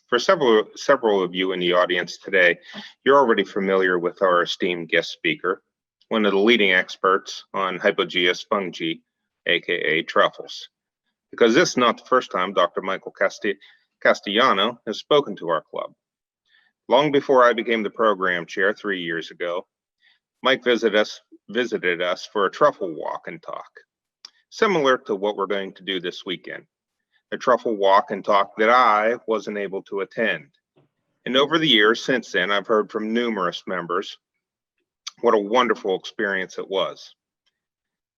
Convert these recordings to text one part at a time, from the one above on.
For several of you in the audience today, you're already familiar with our esteemed guest speaker, one of the leading experts on hypogeous fungi, aka truffles. Because this is not the first time Dr. Michael Castellano has spoken to our club. Long before I became the program chair 3 years ago, Mike visited us for a truffle walk and talk, similar to what we're going to do this weekend. A truffle walk and talk that I wasn't able to attend. And over the years since then, I've heard from numerous members what a wonderful experience it was.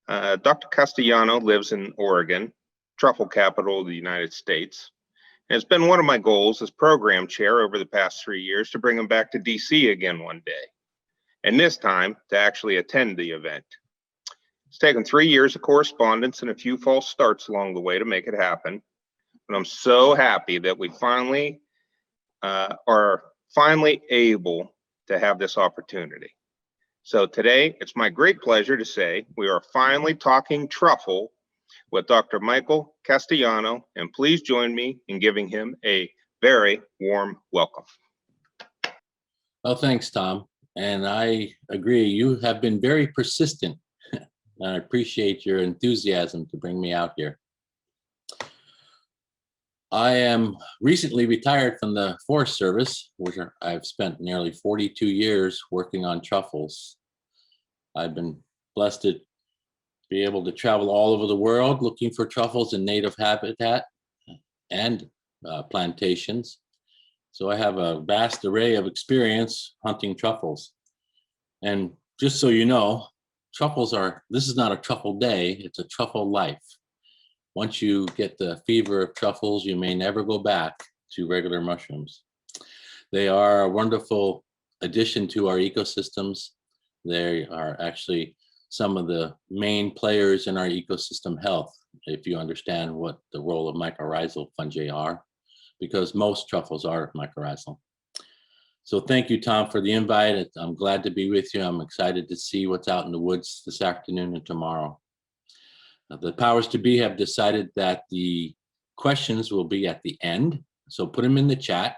Dr. Castellano lives in Oregon, truffle capital of the United States. And it's been one of my goals as program chair over the past 3 years to bring him back to DC again one day. And this time to actually attend the event. It's taken 3 years of correspondence and a few false starts along the way to make it happen. And I'm so happy that we finally are able to have this opportunity. So today, it's my great pleasure to say we are finally talking truffle with Dr. Michael Castellano, and please join me in giving him a very warm welcome. Well, thanks, Tom. And I agree, you have been very persistent. And I appreciate your enthusiasm to bring me out here. I am recently retired from the Forest Service, where I've spent nearly 42 years working on truffles. I've been blessed to be able to travel all over the world looking for truffles in native habitat and plantations. So I have a vast array of experience hunting truffles. And just so you know, this is not a truffle day, it's a truffle life. Once you get the fever of truffles, you may never go back to regular mushrooms. They are a wonderful addition to our ecosystems. They are actually some of the main players in our ecosystem health, if you understand what the role of mycorrhizal fungi are, because most truffles are mycorrhizal. So thank you, Tom, for the invite. I'm glad to be with you. I'm excited to see what's out in the woods this afternoon and tomorrow. The powers to be have decided that the questions will be at the end, so put them in the chat.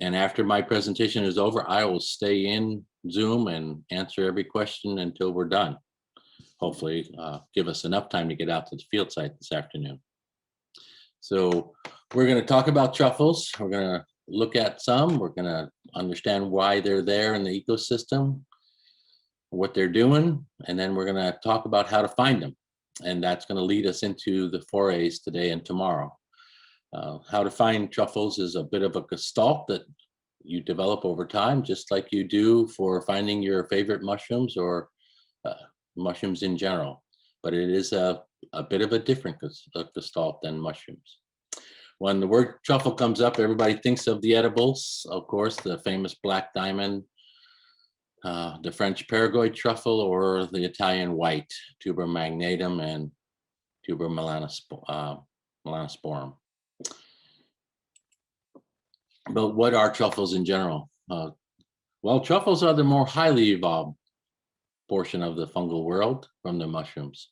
And after my presentation is over, I will stay in Zoom and answer every question until we're done. Hopefully give us enough time to get out to the field site this afternoon. So we're going to talk about truffles. We're going to look at some. We're going to understand why they're there in the ecosystem, what they're doing, and then we're going to talk about how to find them. And that's going to lead us into the forays today and tomorrow. How to find truffles is a bit of a gestalt that you develop over time, just like you do for finding your favorite mushrooms or mushrooms in general. But it is a bit of a different gestalt than mushrooms. When the word truffle comes up, everybody thinks of the edibles, of course, the famous black diamond, the French Paraguay truffle, or the Italian white, Tuber magnatum and Tuber melanosporum. But what are truffles in general? Well, truffles are the more highly evolved portion of the fungal world from the mushrooms.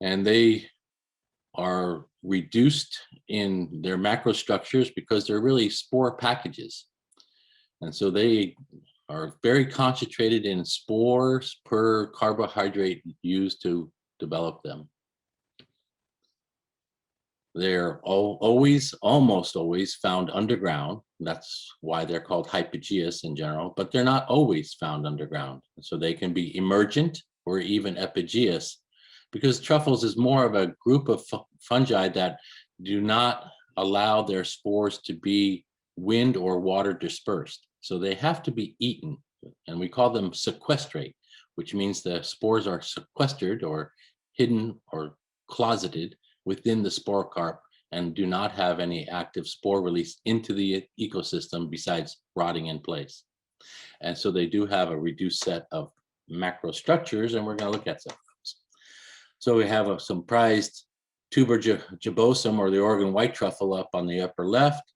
And they are reduced in their macrostructures because they're really spore packages. And so they are very concentrated in spores per carbohydrate used to develop them. They're almost always found underground. That's why they're called hypogeous in general, but they're not always found underground. So they can be emergent or even epigeous, because truffles is more of a group of fungi that do not allow their spores to be wind or water dispersed. So they have to be eaten, and we call them sequestrate, which means the spores are sequestered or hidden or closeted within the spore carp and do not have any active spore release into the ecosystem besides rotting in place. And so they do have a reduced set of macrostructures, and we're going to look at some. So we have some prized tuber gibosum, or the Oregon white truffle, up on the upper left,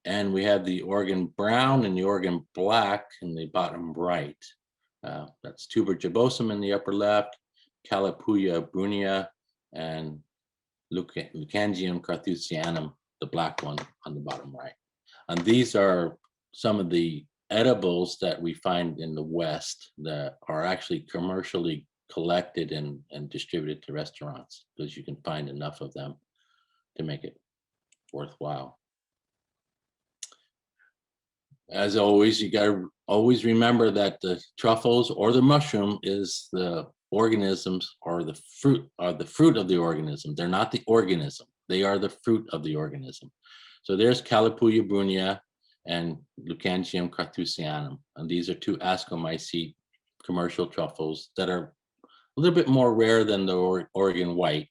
and we have the Oregon brown and the Oregon black in the bottom right. That's tuber gibosum in the upper left, Calipuya brunea, and Leucangium carthusianum the black one on the bottom right. And these are some of the edibles that we find in the West that are actually commercially collected and distributed to restaurants, because you can find enough of them to make it worthwhile. As always, you got to always remember that the truffles or the mushroom is the organisms, or the fruit of the organism. They're not the organism. They are the fruit of the organism. So there's Calipulia brunea and Leucangium carthusianum. And these are two ascomycete commercial truffles that are a little bit more rare than the Oregon white,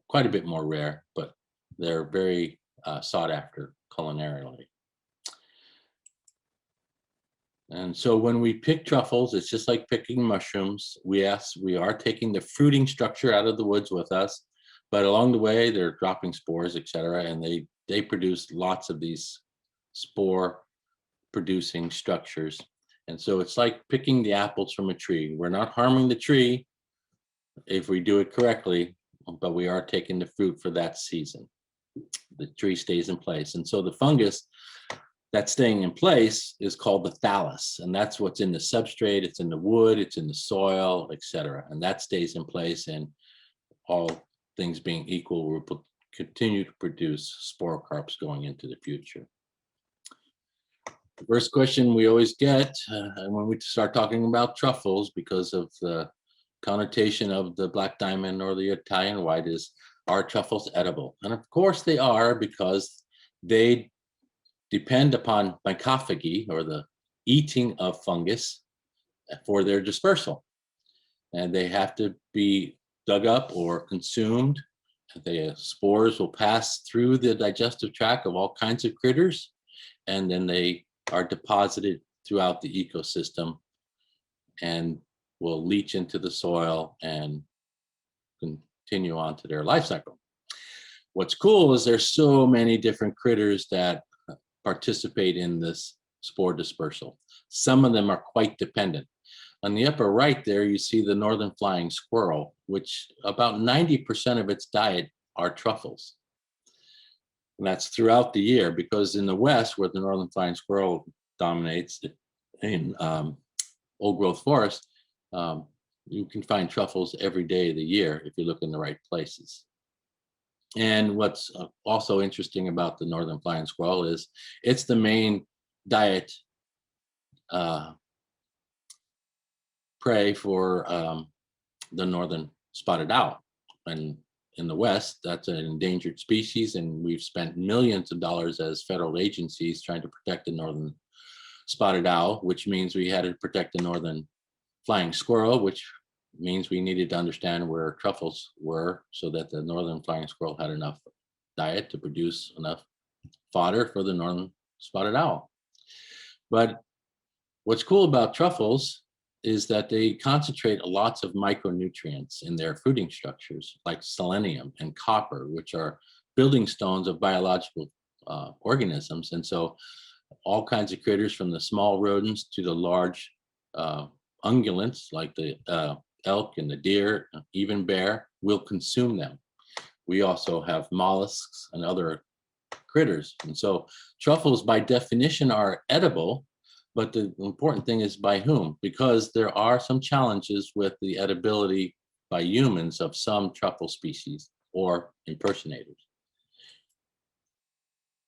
quite a bit more rare, but they're very sought after culinarily. And so when we pick truffles, it's just like picking mushrooms. We are taking the fruiting structure out of the woods with us, but along the way they're dropping spores, etc., and they produce lots of these spore producing structures. And so it's like picking the apples from a tree. We're not harming the tree if we do it correctly, but we are taking the fruit for that season. The tree stays in place. And so the fungus that's staying in place is called the thallus, and that's what's in the substrate. It's in the wood, it's in the soil, etc., and that stays in place, and all things being equal, we'll continue to produce spore carps going into the future. The first question we always get when we start talking about truffles, because of the connotation of the black diamond or the Italian white, is, are truffles edible? And of course they are, because they depend upon mycophagy, or the eating of fungus, for their dispersal. And they have to be dug up or consumed. The spores will pass through the digestive tract of all kinds of critters, and then they are deposited throughout the ecosystem and will leach into the soil and continue on to their life cycle. What's cool is there's so many different critters that participate in this spore dispersal. Some of them are quite dependent. On the upper right there, you see the northern flying squirrel, which about 90% of its diet are truffles. And that's throughout the year, because in the West, where the northern flying squirrel dominates in old growth forest, you can find truffles every day of the year if you look in the right places. And what's also interesting about the northern flying squirrel is it's the main diet prey for the northern spotted owl. And in the West, that's an endangered species, and we've spent millions of dollars as federal agencies trying to protect the northern spotted owl, which means we had to protect the northern flying squirrel, which means we needed to understand where truffles were, so that the northern flying squirrel had enough diet to produce enough fodder for the northern spotted owl. But what's cool about truffles is that they concentrate lots of micronutrients in their fruiting structures, like selenium and copper, which are building stones of biological organisms. And so all kinds of critters, from the small rodents to the large ungulates, like the elk and the deer, even bear, will consume them. We also have mollusks and other critters. And so truffles by definition are edible, but the important thing is by whom, because there are some challenges with the edibility by humans of some truffle species or impersonators.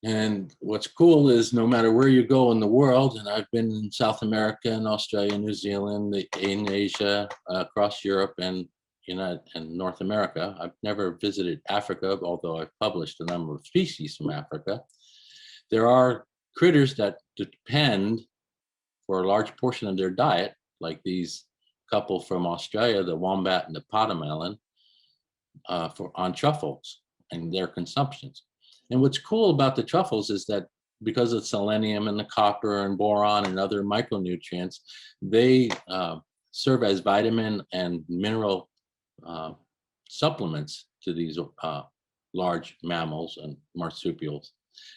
And what's cool is, no matter where you go in the world, and I've been in South America and Australia, New Zealand, in Asia, across Europe and North America. I've never visited Africa, although I've published a number of species from Africa. There are critters that depend for a large portion of their diet, like these couple from Australia, the wombat and the potamelon, on truffles and their consumptions. And what's cool about the truffles is that because of selenium and the copper and boron and other micronutrients, they serve as vitamin and mineral supplements to these large mammals and marsupials.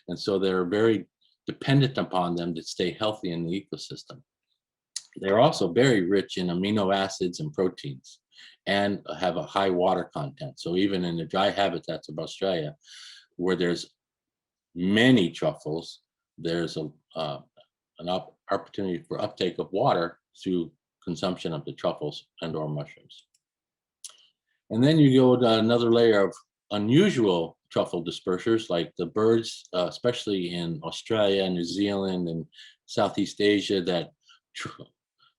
And so they're very dependent upon them to stay healthy in the ecosystem. They're also very rich in amino acids and proteins, and have a high water content. So even in the dry habitats of Australia, where there's many truffles, there's an opportunity for uptake of water through consumption of the truffles and or mushrooms. And then you go to another layer of unusual truffle dispersers, like the birds, especially in Australia, New Zealand, and Southeast Asia, that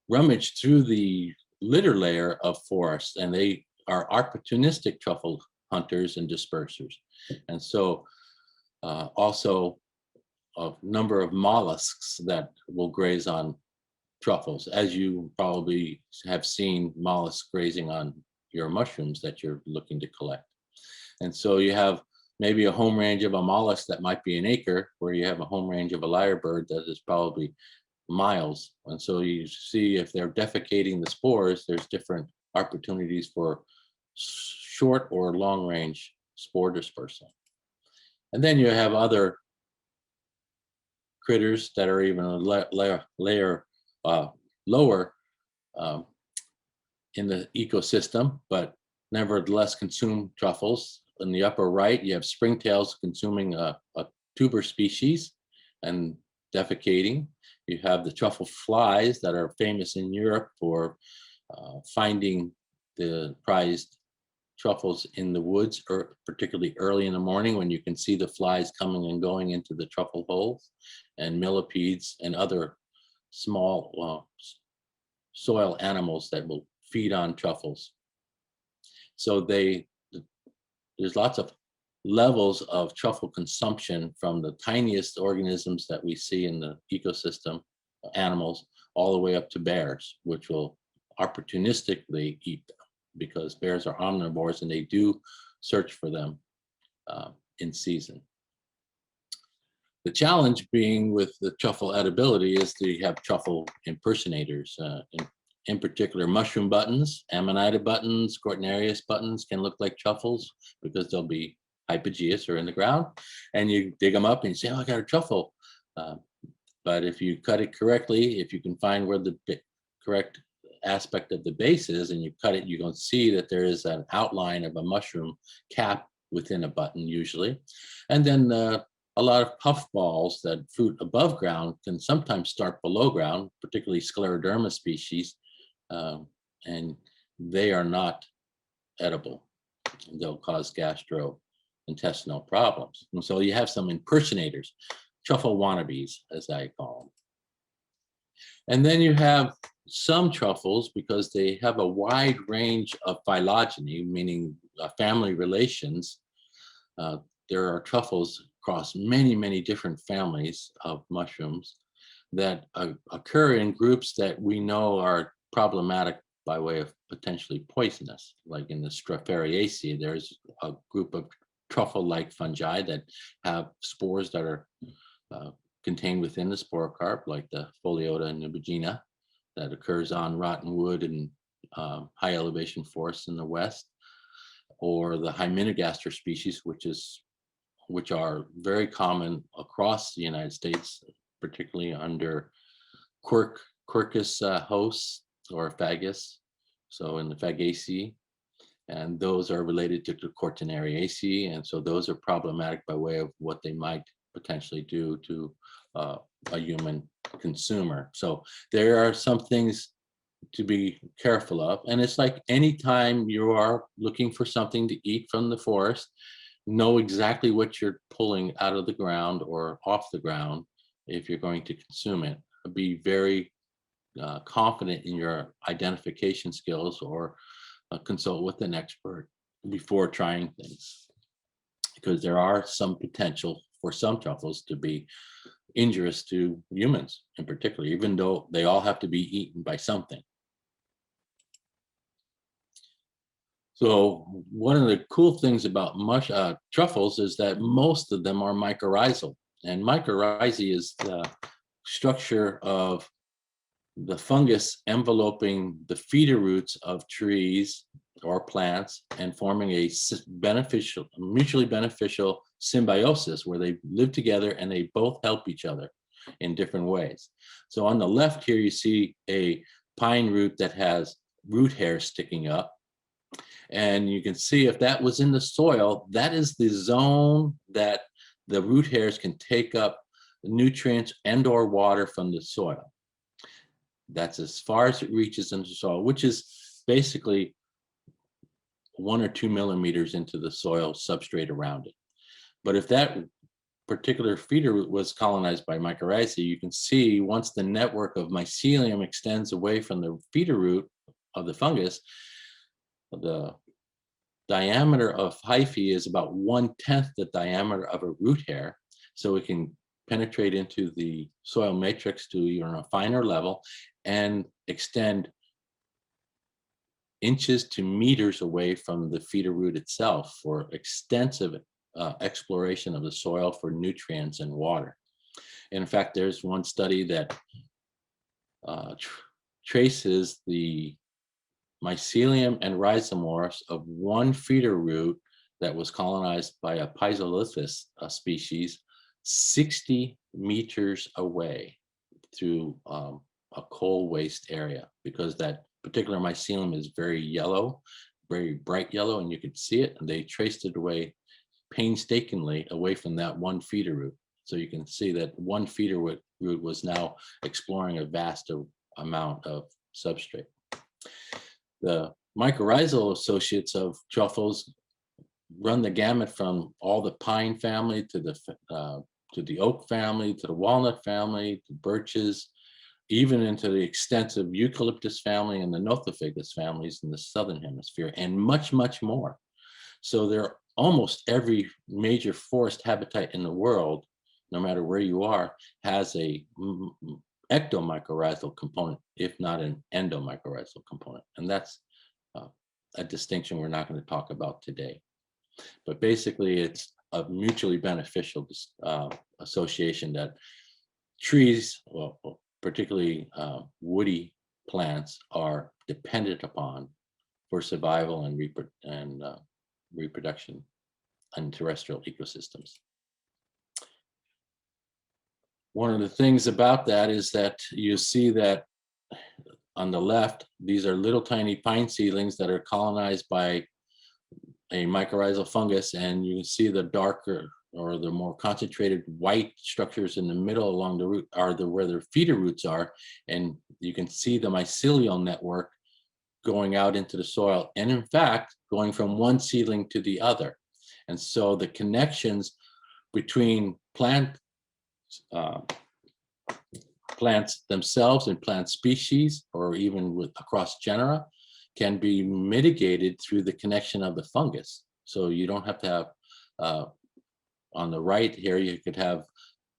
rummage through the litter layer of forests, and they are opportunistic truffle hunters and dispersers. And so also a number of mollusks that will graze on truffles, as you probably have seen mollusks grazing on your mushrooms that you're looking to collect. And so you have maybe a home range of a mollusk that might be an acre, where you have a home range of a lyrebird that is probably miles. And so you see, if they're defecating the spores, there's different opportunities for short or long range spore dispersal. And then you have other critters that are even a layer lower in the ecosystem, but nevertheless consume truffles. In the upper right, you have springtails consuming a tuber species and defecating. You have the truffle flies that are famous in Europe for finding the prized truffles in the woods, or particularly early in the morning when you can see the flies coming and going into the truffle holes, and millipedes and other small soil animals that will feed on truffles. So there's lots of levels of truffle consumption, from the tiniest organisms that we see in the ecosystem, animals, all the way up to bears, which will opportunistically eat them, because bears are omnivores and they do search for them in season. The challenge being with the truffle edibility is that you have truffle impersonators. In particular, mushroom buttons, amanita buttons, cortinarius buttons can look like truffles because they'll be hypogeous or in the ground, and you dig them up and you say, oh, I got a truffle. But if you cut it correctly, if you can find where the correct aspect of the base is and you cut it, you're going to see that there is an outline of a mushroom cap within a button usually. And then a lot of puffballs that fruit above ground can sometimes start below ground, particularly scleroderma species, and they are not edible. They'll cause gastrointestinal problems. And so you have some impersonators, truffle wannabes, as I call them. And then you have some truffles, because they have a wide range of phylogeny, meaning family relations. There are truffles across many, many different families of mushrooms that occur in groups that we know are problematic by way of potentially poisonous. Like in the Strophareaceae, there's a group of truffle-like fungi that have spores that are contained within the spore carp, like the Pholiota nubigina, that occurs on rotten wood and high elevation forests in the west, or the Hymenogastr species, which are very common across the United States, particularly under Quercus hosts or Fagus, so in the Fagaceae, and those are related to the Cortinariaceae, and so those are problematic by way of what they might potentially do to a human consumer. So there are some things to be careful of, and it's like anytime you are looking for something to eat from the forest, know exactly what you're pulling out of the ground or off the ground if you're going to consume it. Be very confident in your identification skills, or consult with an expert before trying things, because there are some potential for some truffles to be injurious to humans in particular, even though they all have to be eaten by something. So one of the cool things about truffles is that most of them are mycorrhizal, and mycorrhizae is the structure of the fungus enveloping the feeder roots of trees or plants and forming a mutually beneficial symbiosis where they live together and they both help each other in different ways. So on the left here, you see a pine root that has root hair sticking up. And you can see if that was in the soil, that is the zone that the root hairs can take up nutrients and or water from the soil. That's as far as it reaches into the soil, which is basically 1 or 2 millimeters into the soil substrate around it. But if that particular feeder root was colonized by mycorrhizae, you can see once the network of mycelium extends away from the feeder root of the fungus, the diameter of hyphae is about 1/10 the diameter of a root hair. So it can penetrate into the soil matrix to even a finer level and extend inches to meters away from the feeder root itself for extensive exploration of the soil for nutrients and water. In fact, there's one study that traces the mycelium and rhizomorphs of one feeder root that was colonized by a Pachyflus species 60 meters away through a coal waste area, because that particular mycelium is very yellow, very bright yellow, and you could see it, and they traced it away painstakingly away from that one feeder root. So you can see that one feeder root was now exploring a vast amount of substrate. The mycorrhizal associates of truffles run the gamut from all the pine family to the oak family, to the walnut family, to birches, even into the extensive eucalyptus family and the nothofagus families in the southern hemisphere, and much, much more. So they're almost every major forest habitat in the world, no matter where you are, has a ectomycorrhizal component, if not an endomycorrhizal component. And that's a distinction we're not going to talk about today. But basically, it's a mutually beneficial association that trees, well, particularly woody plants, are dependent upon for survival and reproduction in terrestrial ecosystems. One of the things about that is that you see that on the left, these are little tiny pine seedlings that are colonized by a mycorrhizal fungus, and you can see the darker or the more concentrated white structures in the middle along the root are where their feeder roots are, and you can see the mycelial network going out into the soil, and in fact, going from one seedling to the other. And so the connections between plants themselves and plant species, or even across genera, can be mitigated through the connection of the fungus. So you don't have to have, on the right here, you could have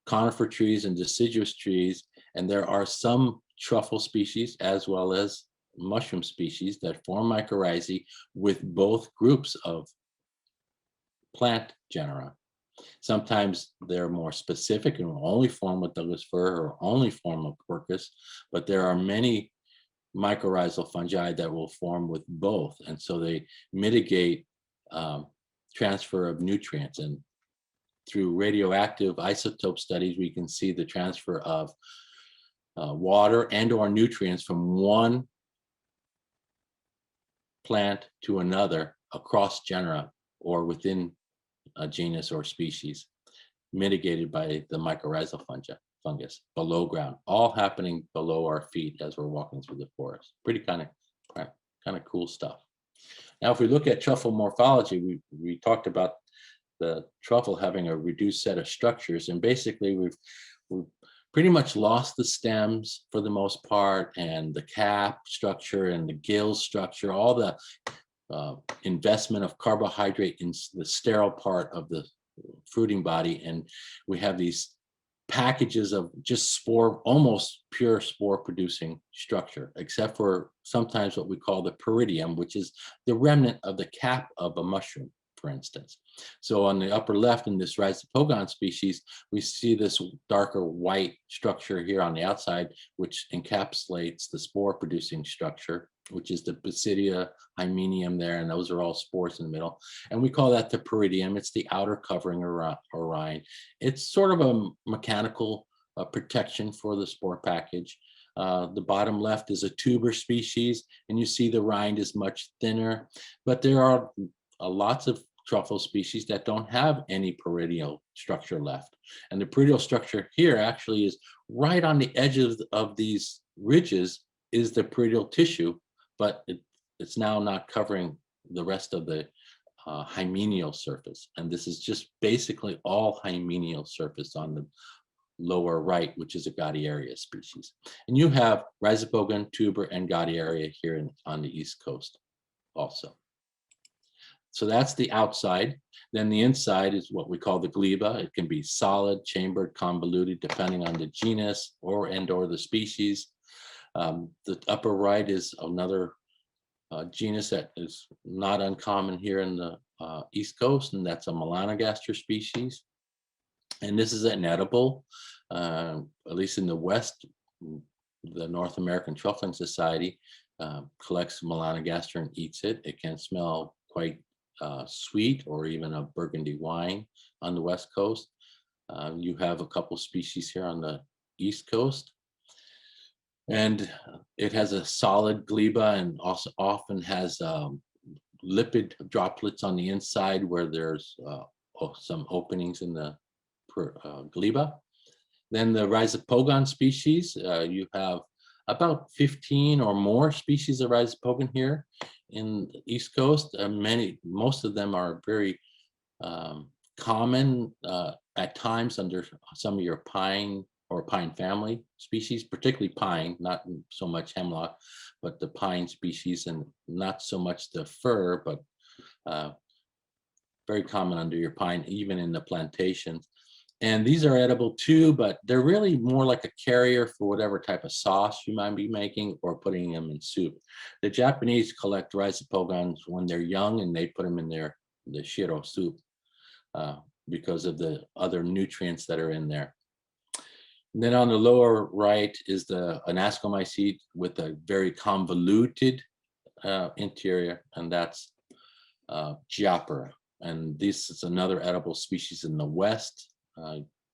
conifer trees and deciduous trees, and there are some truffle species as well as mushroom species that form mycorrhizae with both groups of plant genera. Sometimes they're more specific and will only form with Douglas fir or only form with quercus, but there are many mycorrhizal fungi that will form with both, and so they mitigate transfer of nutrients. And through radioactive isotope studies, we can see the transfer of water and or nutrients from one plant to another across genera or within a genus or species, mitigated by the mycorrhizal fungus below ground, all happening below our feet as we're walking through the forest. Pretty kind of cool stuff. Now, if we look at truffle morphology, we talked about the truffle having a reduced set of structures, and basically we've pretty much lost the stems for the most part, and the cap structure and the gill structure, all the investment of carbohydrate in the sterile part of the fruiting body, and we have these packages of just spore, almost pure spore producing structure, except for sometimes what we call the peridium, which is the remnant of the cap of a mushroom, for instance. So on the upper left in this Rhizopogon species, we see this darker white structure here on the outside, which encapsulates the spore producing structure, which is the Basidia, Hymenium there, and those are all spores in the middle. And we call that the peridium. It's the outer covering or rind. It's sort of a mechanical protection for the spore package. The bottom left is a tuber species, and you see the rind is much thinner, but there are lots of truffle species that don't have any perennial structure left. And the perennial structure here actually is right on the edges of these ridges is the perennial tissue, but it's now not covering the rest of the hymeneal surface. And this is just basically all hymeneal surface on the lower right, which is a Gaudiaria species. And you have Rhizopogon, tuber, and Gaudiaria here on the East Coast also. So that's the outside. Then the inside is what we call the gleba. It can be solid, chambered, convoluted, depending on the genus or the species. The upper right is another genus that is not uncommon here in the East Coast, and that's a Melanogaster species. And this is an edible, at least in the West. The North American Truffling Society collects Melanogaster and eats it. It can smell quite sweet, or even a burgundy wine on the West Coast. You have a couple species here on the East Coast. And it has a solid gleba and also often has lipid droplets on the inside where there's some openings in the gleba. Then the Rhizopogon species, you have about 15 or more species of Rhizopogon here in the East Coast. Most of them are very common at times under some of your pine or pine family species, particularly pine, not so much hemlock, but the pine species, and not so much the fir, but very common under your pine, even in the plantations. And these are edible too, but they're really more like a carrier for whatever type of sauce you might be making or putting them in soup. The Japanese collect Rhizopogons when they're young, and they put them in the shiro soup because of the other nutrients that are in there. And then on the lower right is an ascomycete with a very convoluted interior, and that's Geopora. And this is another edible species in the West.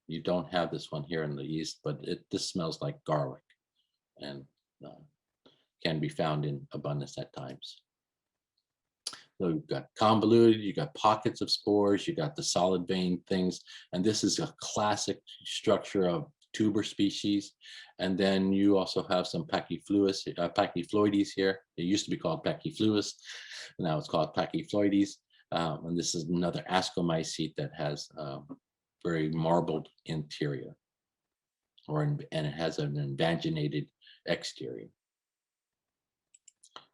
You don't have this one here in the East, but this smells like garlic and can be found in abundance at times. So you've got convoluted, you got pockets of spores, you got the solid vein things, and this is a classic structure of tuber species. And then you also have some Pachyphloidis here. It used to be called Pachyflus, now it's called Pachyphloidis. And this is another ascomycete that has very marbled interior, and it has an invaginated exterior.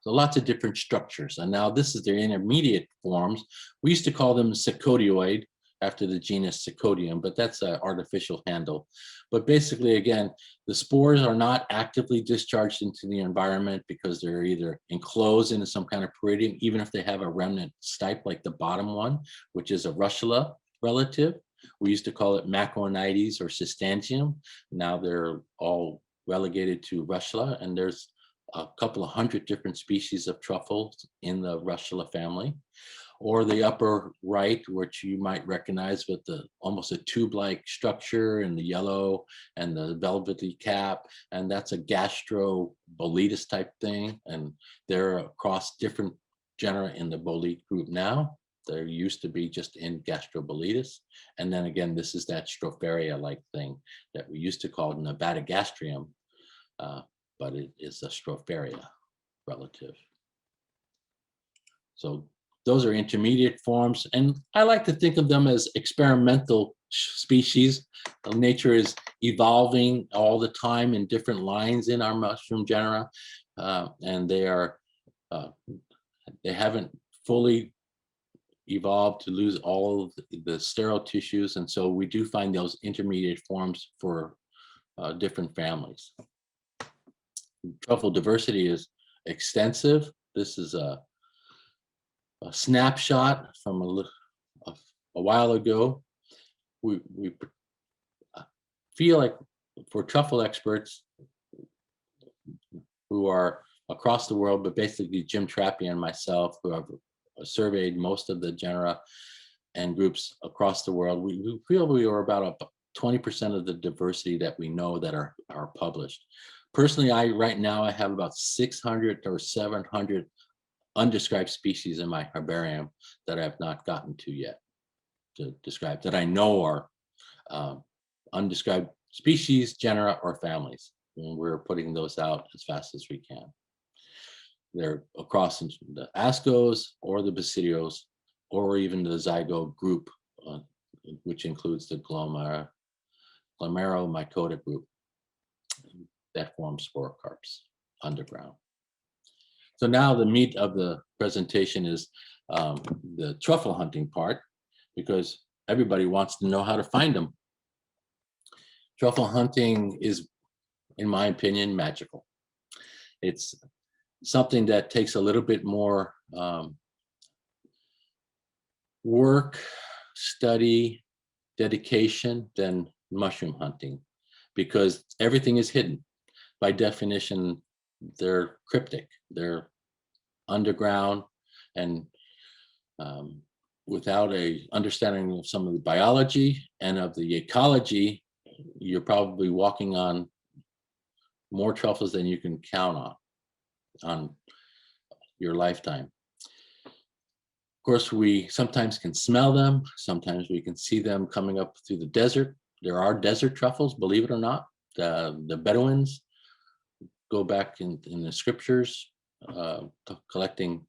So lots of different structures. And now this is their intermediate forms. We used to call them secodioid after the genus Secodium, but that's an artificial handle. But basically, again, the spores are not actively discharged into the environment because they're either enclosed into some kind of peridium, even if they have a remnant stipe like the bottom one, which is a Russula relative. We used to call it Macronides or Cystantium. Now they're all relegated to Russula, and there's a couple of hundred different species of truffles in the Russula family. Or the upper right, which you might recognize with almost a tube-like structure in the yellow and the velvety cap, and that's a Gastroboletus type thing, and they're across different genera in the bolete group now. There used to be just in Gastroboletus, and then again, this is that Stropharia-like thing that we used to call Nevadagastrium, but it is a Stropharia relative. So those are intermediate forms, and I like to think of them as experimental species. Nature is evolving all the time in different lines in our mushroom genera, and they haven't fully evolved to lose all of the sterile tissues, and so we do find those intermediate forms for different families. Truffle diversity is extensive. This is a snapshot from a while ago. We feel like for truffle experts who are across the world, but basically Jim Trappy and myself, who have surveyed most of the genera and groups across the world, we feel we are about 20% of the diversity that we know that are published. Personally, right now I have about 600 or 700 undescribed species in my herbarium that I've not gotten to yet to describe, that I know are undescribed species, genera, or families. And we're putting those out as fast as we can. They're across the ascos or the basidios, or even the zygote group, which includes the glomeromycota group that forms spore carps underground. So now the meat of the presentation is the truffle hunting part, because everybody wants to know how to find them. Truffle hunting is, in my opinion, magical. It's something that takes a little bit more work, study, dedication than mushroom hunting, because everything is hidden. By definition, they're cryptic, they're underground, and without a understanding of some of the biology and of the ecology, you're probably walking on more truffles than you can count on your lifetime. Of course, we sometimes can smell them, sometimes we can see them coming up through the desert. There are desert truffles, believe it or not. The Bedouins go back in the scriptures collecting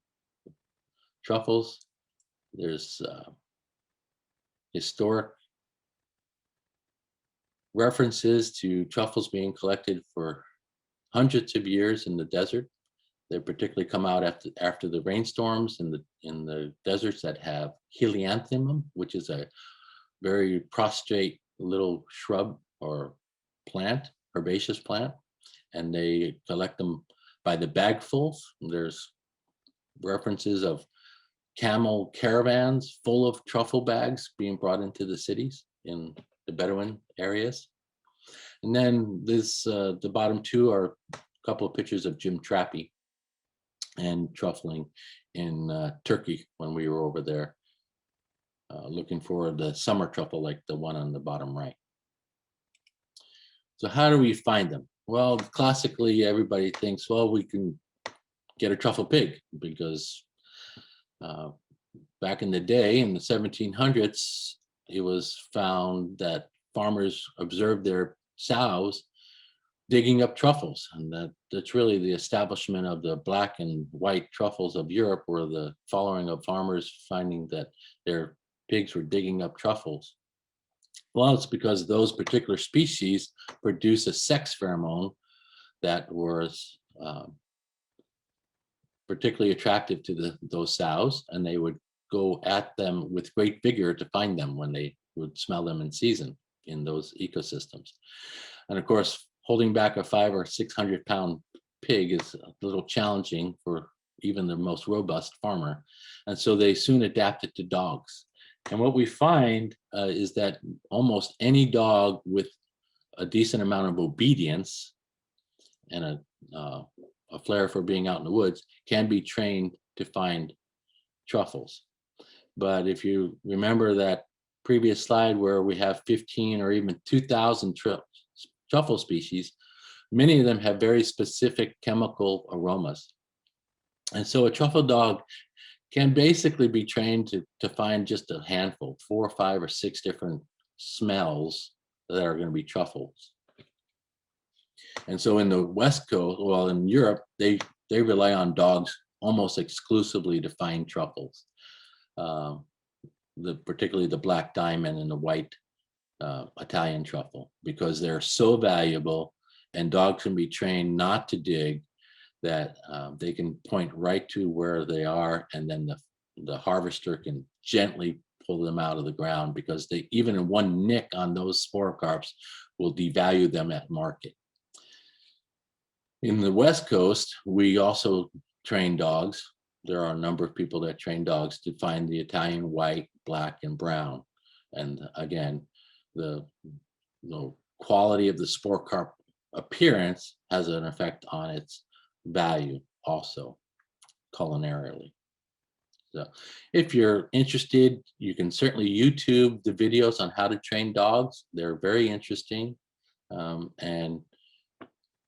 truffles. There's historic references to truffles being collected for hundreds of years in the desert. They particularly come out after the rainstorms in the deserts that have helianthemum, which is a very prostrate little shrub or plant, herbaceous plant, and they collect them by the bagfuls. There's references of camel caravans full of truffle bags being brought into the cities in the Bedouin areas. And then this, the bottom two are a couple of pictures of Jim Trappy and truffling in Turkey when we were over there looking for the summer truffle, like the one on the bottom right. So how do we find them? Well, classically, everybody thinks, well, we can get a truffle pig, because back in the day, in the 1700s, it was found that farmers observed their sows digging up truffles, and that's really the establishment of the black and white truffles of Europe, were the following of farmers finding that their pigs were digging up truffles. Well, it's because those particular species produce a sex pheromone that was particularly attractive to those sows, and they would go at them with great vigor to find them when they would smell them in season in those ecosystems. And of course, holding back a 500 or 600 pound pig is a little challenging for even the most robust farmer. And so they soon adapted to dogs. And what we find is that almost any dog with a decent amount of obedience and a flair for being out in the woods can be trained to find truffles. But if you remember that previous slide where we have 15 or even 2,000 truffle species, many of them have very specific chemical aromas. And so a truffle dog can basically be trained to find just a handful, 4 or 5 or 6 different smells that are going to be truffles. And so in the West Coast, well, in Europe, they rely on dogs almost exclusively to find truffles, particularly the black diamond and the white Italian truffle, because they're so valuable, and dogs can be trained not to dig, that they can point right to where they are, and then the harvester can gently pull them out of the ground, because they, even in one nick on those spore carps, will devalue them at market. In the West Coast, we also train dogs. There are a number of people that train dogs to find the Italian white, black, and brown. And again, the quality of the spore carp appearance has an effect on its value also, culinarily. So if you're interested, you can certainly YouTube the videos on how to train dogs. They're very interesting. And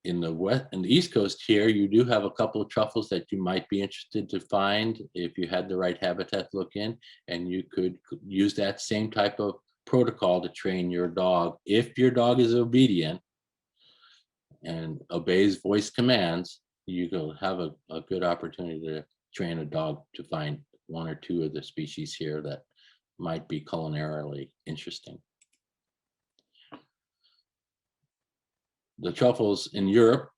in the East Coast here, you do have a couple of truffles that you might be interested to find if you had the right habitat to look in, and you could use that same type of protocol to train your dog. If your dog is obedient and obeys voice commands, you will have a good opportunity to train a dog to find one or two of the species here that might be culinarily interesting. The truffles in Europe,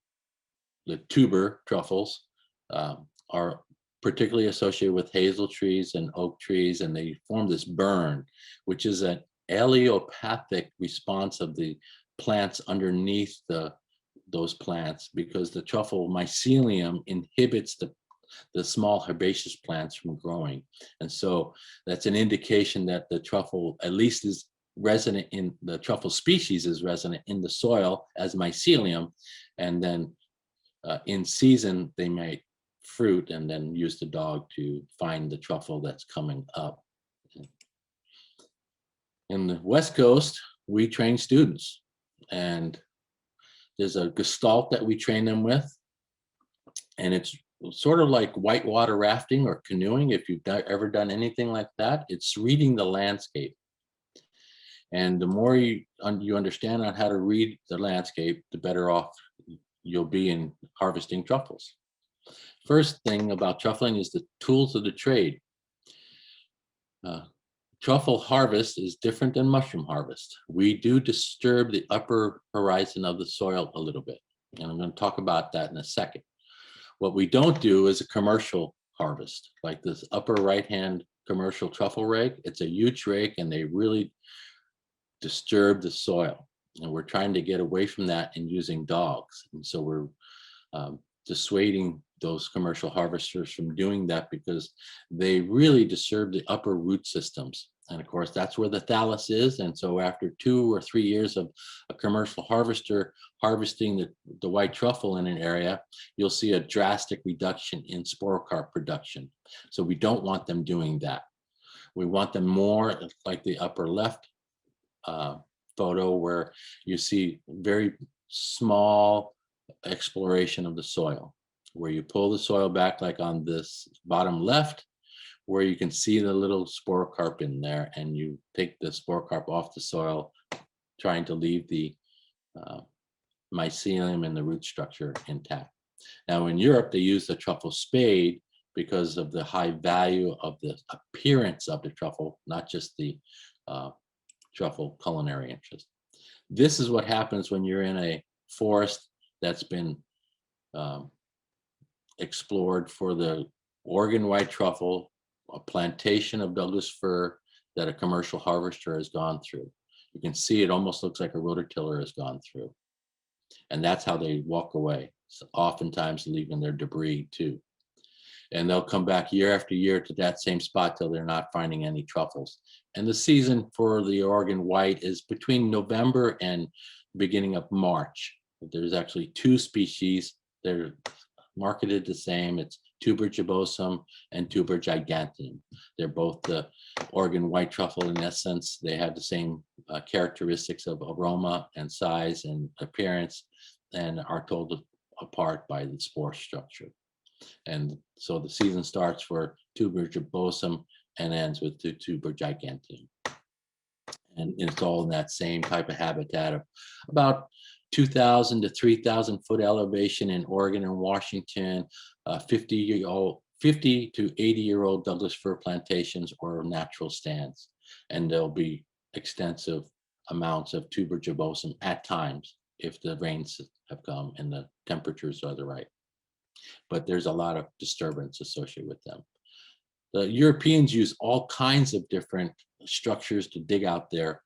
the tuber truffles, are particularly associated with hazel trees and oak trees, and they form this burn, which is an allelopathic response of the plants underneath those plants, because the truffle mycelium inhibits the small herbaceous plants from growing. And so that's an indication that the truffle at least is resident in the truffle species, is resident in the soil as mycelium, and then in season they might fruit and then use the dog to find the truffle that's coming up. In the West Coast, we train students, and there's a gestalt that we train them with, and it's sort of like whitewater rafting or canoeing. If you've ever done anything like that, it's reading the landscape. And the more you understand on how to read the landscape, the better off you'll be in harvesting truffles. First thing about truffling is the tools of the trade. Truffle harvest is different than mushroom harvest. We do disturb the upper horizon of the soil a little bit, and I'm going to talk about that in a second. What we don't do is a commercial harvest, like this upper right-hand commercial truffle rake. It's a huge rake, and they really disturb the soil, and we're trying to get away from that and using dogs. And so we're dissuading those commercial harvesters from doing that, because they really disturb the upper root systems. And of course, that's where the thallus is. And so after 2 or 3 years of a commercial harvester harvesting the white truffle in an area, you'll see a drastic reduction in spore carp production. So we don't want them doing that. We want them more like the upper left photo, where you see very small exploration of the soil, where you pull the soil back, like on this bottom left, where you can see the little spore carp in there, and you take the spore carp off the soil, trying to leave the mycelium and the root structure intact. Now in Europe, they use the truffle spade because of the high value of the appearance of the truffle, not just the truffle culinary interest. This is what happens when you're in a forest that's been explored for the Oregon white truffle, a plantation of Douglas fir that a commercial harvester has gone through. You can see it almost looks like a rototiller has gone through. And that's how they walk away, so oftentimes leaving their debris too. And they'll come back year after year to that same spot till they're not finding any truffles. And the season for the Oregon white is between November and beginning of March. There's actually 2 species. They're marketed the same. It's Tuber gibosum and Tuber giganteum. They're both the Oregon white truffle in essence. They have the same characteristics of aroma and size and appearance, and are told apart by the spore structure. And so the season starts for Tuber gibosum and ends with the Tuber giganteum. And it's all in that same type of habitat of about 2,000 to 3,000 foot elevation in Oregon and Washington, 50 to 80-year-old Douglas fir plantations or natural stands. And there'll be extensive amounts of Tuber gibosum at times if the rains have come and the temperatures are the right. But there's a lot of disturbance associated with them. The Europeans use all kinds of different structures to dig out their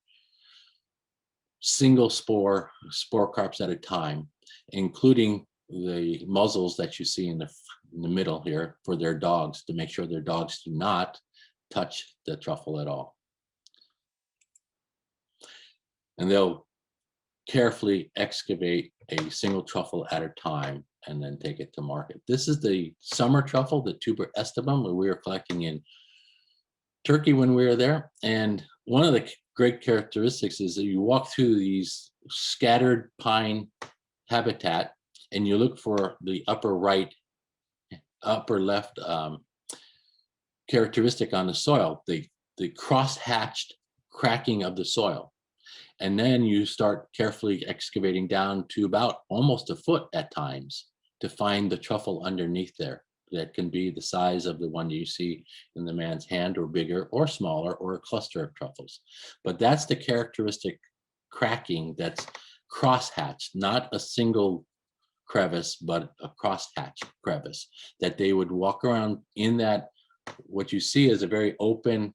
single spore carps at a time, including the muzzles that you see in the middle here for their dogs, to make sure their dogs do not touch the truffle at all. And they'll carefully excavate a single truffle at a time and then take it to market. This is the summer truffle, the Tuber estibum, that we were collecting in Turkey when we were there. And one of the great characteristics is that you walk through these scattered pine habitat, and you look for the upper right, upper left characteristic on the soil, the cross-hatched cracking of the soil. And then you start carefully excavating down to about almost a foot at times to find the truffle underneath there. That can be the size of the one you see in the man's hand, or bigger or smaller, or a cluster of truffles. But that's the characteristic cracking that's cross-hatched, not a single crevice, but a cross-hatched crevice, that they would walk around in that, what you see is a very open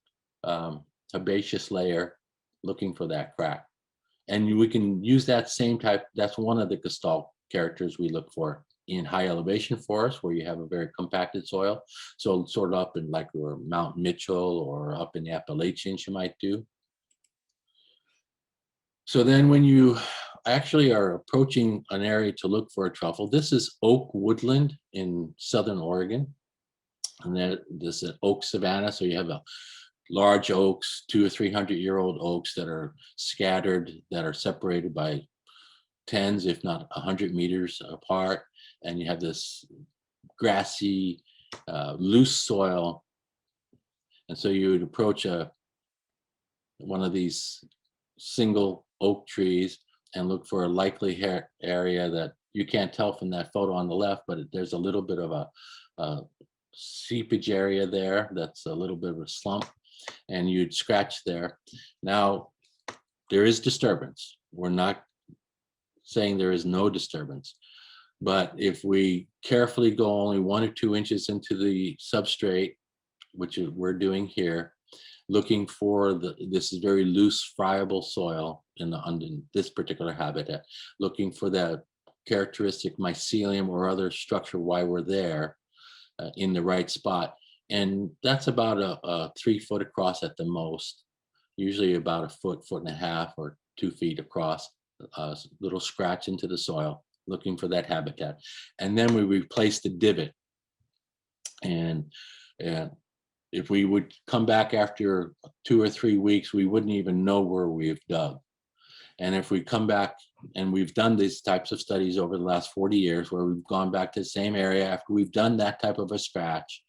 herbaceous layer, looking for that crack. And we can use that same type, that's one of the gestalt characters we look for in high elevation forests, where you have a very compacted soil. So sort of up in like where Mount Mitchell or up in the Appalachians you might do. So then when you actually are approaching an area to look for a truffle, this is oak woodland in Southern Oregon. And then this is an oak savanna. So you have a large oaks, 200 or 300-year-old oaks that are scattered, that are separated by tens, if not 100 meters apart. And you have this grassy, loose soil. And so you would approach one of these single oak trees and look for a likely area that you can't tell from that photo on the left, but there's a little bit of a seepage area there that's a little bit of a slump, and you'd scratch there. Now, there is disturbance. We're not saying there is no disturbance, but if we carefully go only 1 or 2 inches into the substrate, which is we're doing here, looking for this is very loose, friable soil in this particular habitat, looking for that characteristic mycelium or other structure while we're there in the right spot. And that's about a 3 foot across at the most, usually about a foot, 1.5 feet, or 2 feet across, a little scratch into the soil, looking for that habitat. And then we replace the divot. And if we would come back after 2 or 3 weeks, we wouldn't even know where we've dug. And if we come back, and we've done these types of studies over the last 40 years, where we've gone back to the same area after we've done that type of a scratch,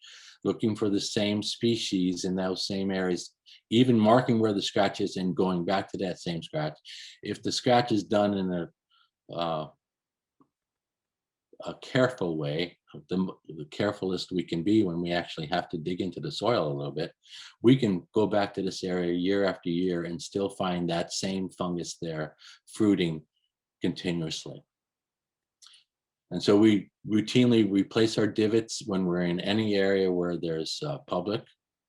looking for the same species in those same areas, even marking where the scratch is and going back to that same scratch. If the scratch is done in a careful way, the carefulest we can be when we actually have to dig into the soil a little bit, we can go back to this area year after year and still find that same fungus there fruiting continuously. And so we routinely replace our divots when we're in any area where there's public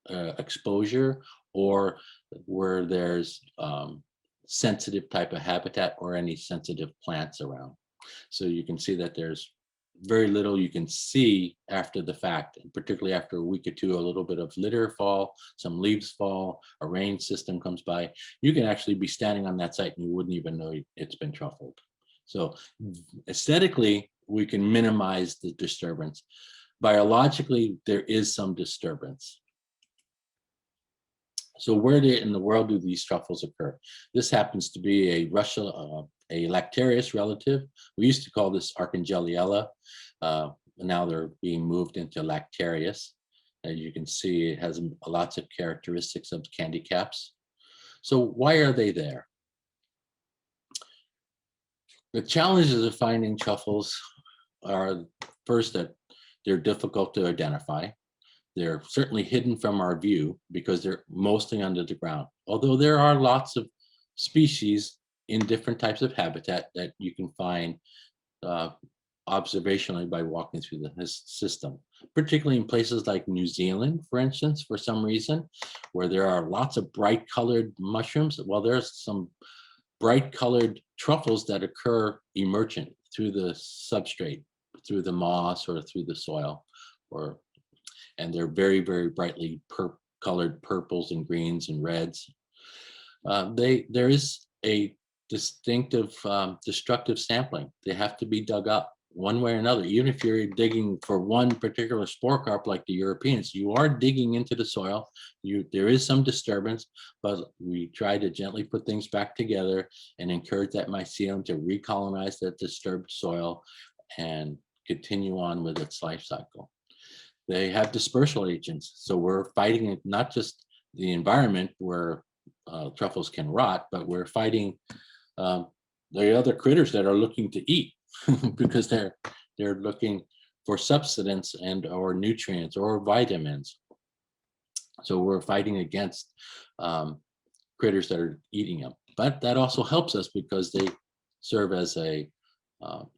exposure, or where there's sensitive type of habitat or any sensitive plants around. So you can see that there's very little you can see after the fact, and particularly after a week or two, a little bit of litter fall, some leaves fall, a rain system comes by. You can actually be standing on that site and you wouldn't even know it's been truffled. So aesthetically, we can minimize the disturbance. Biologically, there is some disturbance. So where in the world do these truffles occur? This happens to be a Lactarius relative. We used to call this Archangeliella. Now they're being moved into Lactarius. As you can see, it has lots of characteristics of candy caps. So why are they there? The challenges of finding truffles are, first, that they're difficult to identify. They're certainly hidden from our view because they're mostly under the ground. Although there are lots of species in different types of habitat that you can find observationally by walking through the system, particularly in places like New Zealand, for instance, for some reason, where there are lots of bright colored mushrooms. Well, there's some bright colored truffles that occur emergent through the substrate, through the moss or through the soil, and they're very, very brightly colored purples and greens and reds. There is a distinctive destructive sampling. They have to be dug up one way or another. Even if you're digging for one particular spore carp like the Europeans, you are digging into the soil. There is some disturbance, but we try to gently put things back together and encourage that mycelium to recolonize that disturbed soil and continue on with its life cycle. They have dispersal agents, so we're fighting not just the environment where truffles can rot, but we're fighting the other critters that are looking to eat because they're looking for substance and or nutrients or vitamins. So we're fighting against critters that are eating them. But that also helps us because they serve as a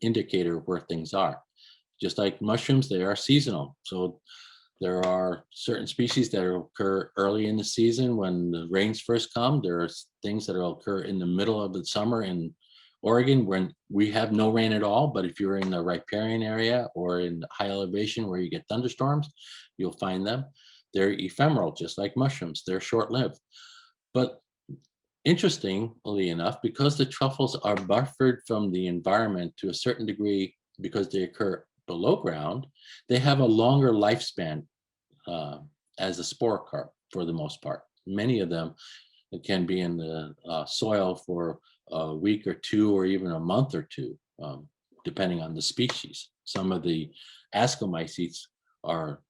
indicator of where things are. Just like mushrooms, they are seasonal. So there are certain species that occur early in the season when the rains first come. There are things that will occur in the middle of the summer in Oregon when we have no rain at all. But if you're in the riparian area or in high elevation where you get thunderstorms, you'll find them. They're ephemeral, just like mushrooms. They're short-lived. But interestingly enough, because the truffles are buffered from the environment to a certain degree because they occur below ground, they have a longer lifespan as a spore carp for the most part. Many of them can be in the soil for a week or two or even a month or two, depending on the species. Some of the ascomycetes are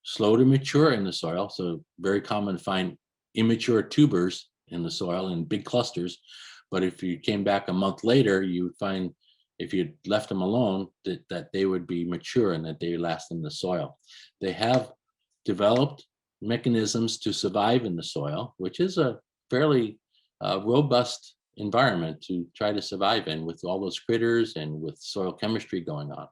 slow to mature in the soil, so very common to find immature tubers in the soil in big clusters. But if you came back a month later, you would find if you left them alone, that they would be mature and that they last in the soil. They have developed mechanisms to survive in the soil, which is a fairly robust environment to try to survive in with all those critters and with soil chemistry going on.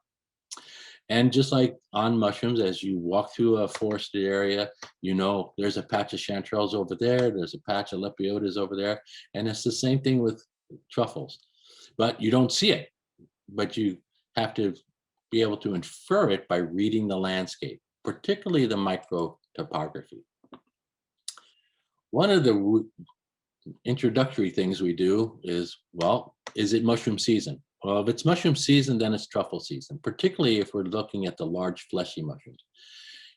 And just like on mushrooms, as you walk through a forested area, you know there's a patch of chanterelles over there, there's a patch of lepiotas over there, and it's the same thing with truffles. But you don't see it, but you have to be able to infer it by reading the landscape, particularly the microtopography. One of the introductory things we do is, well, is it mushroom season? Well, if it's mushroom season, then it's truffle season, particularly if we're looking at the large fleshy mushrooms.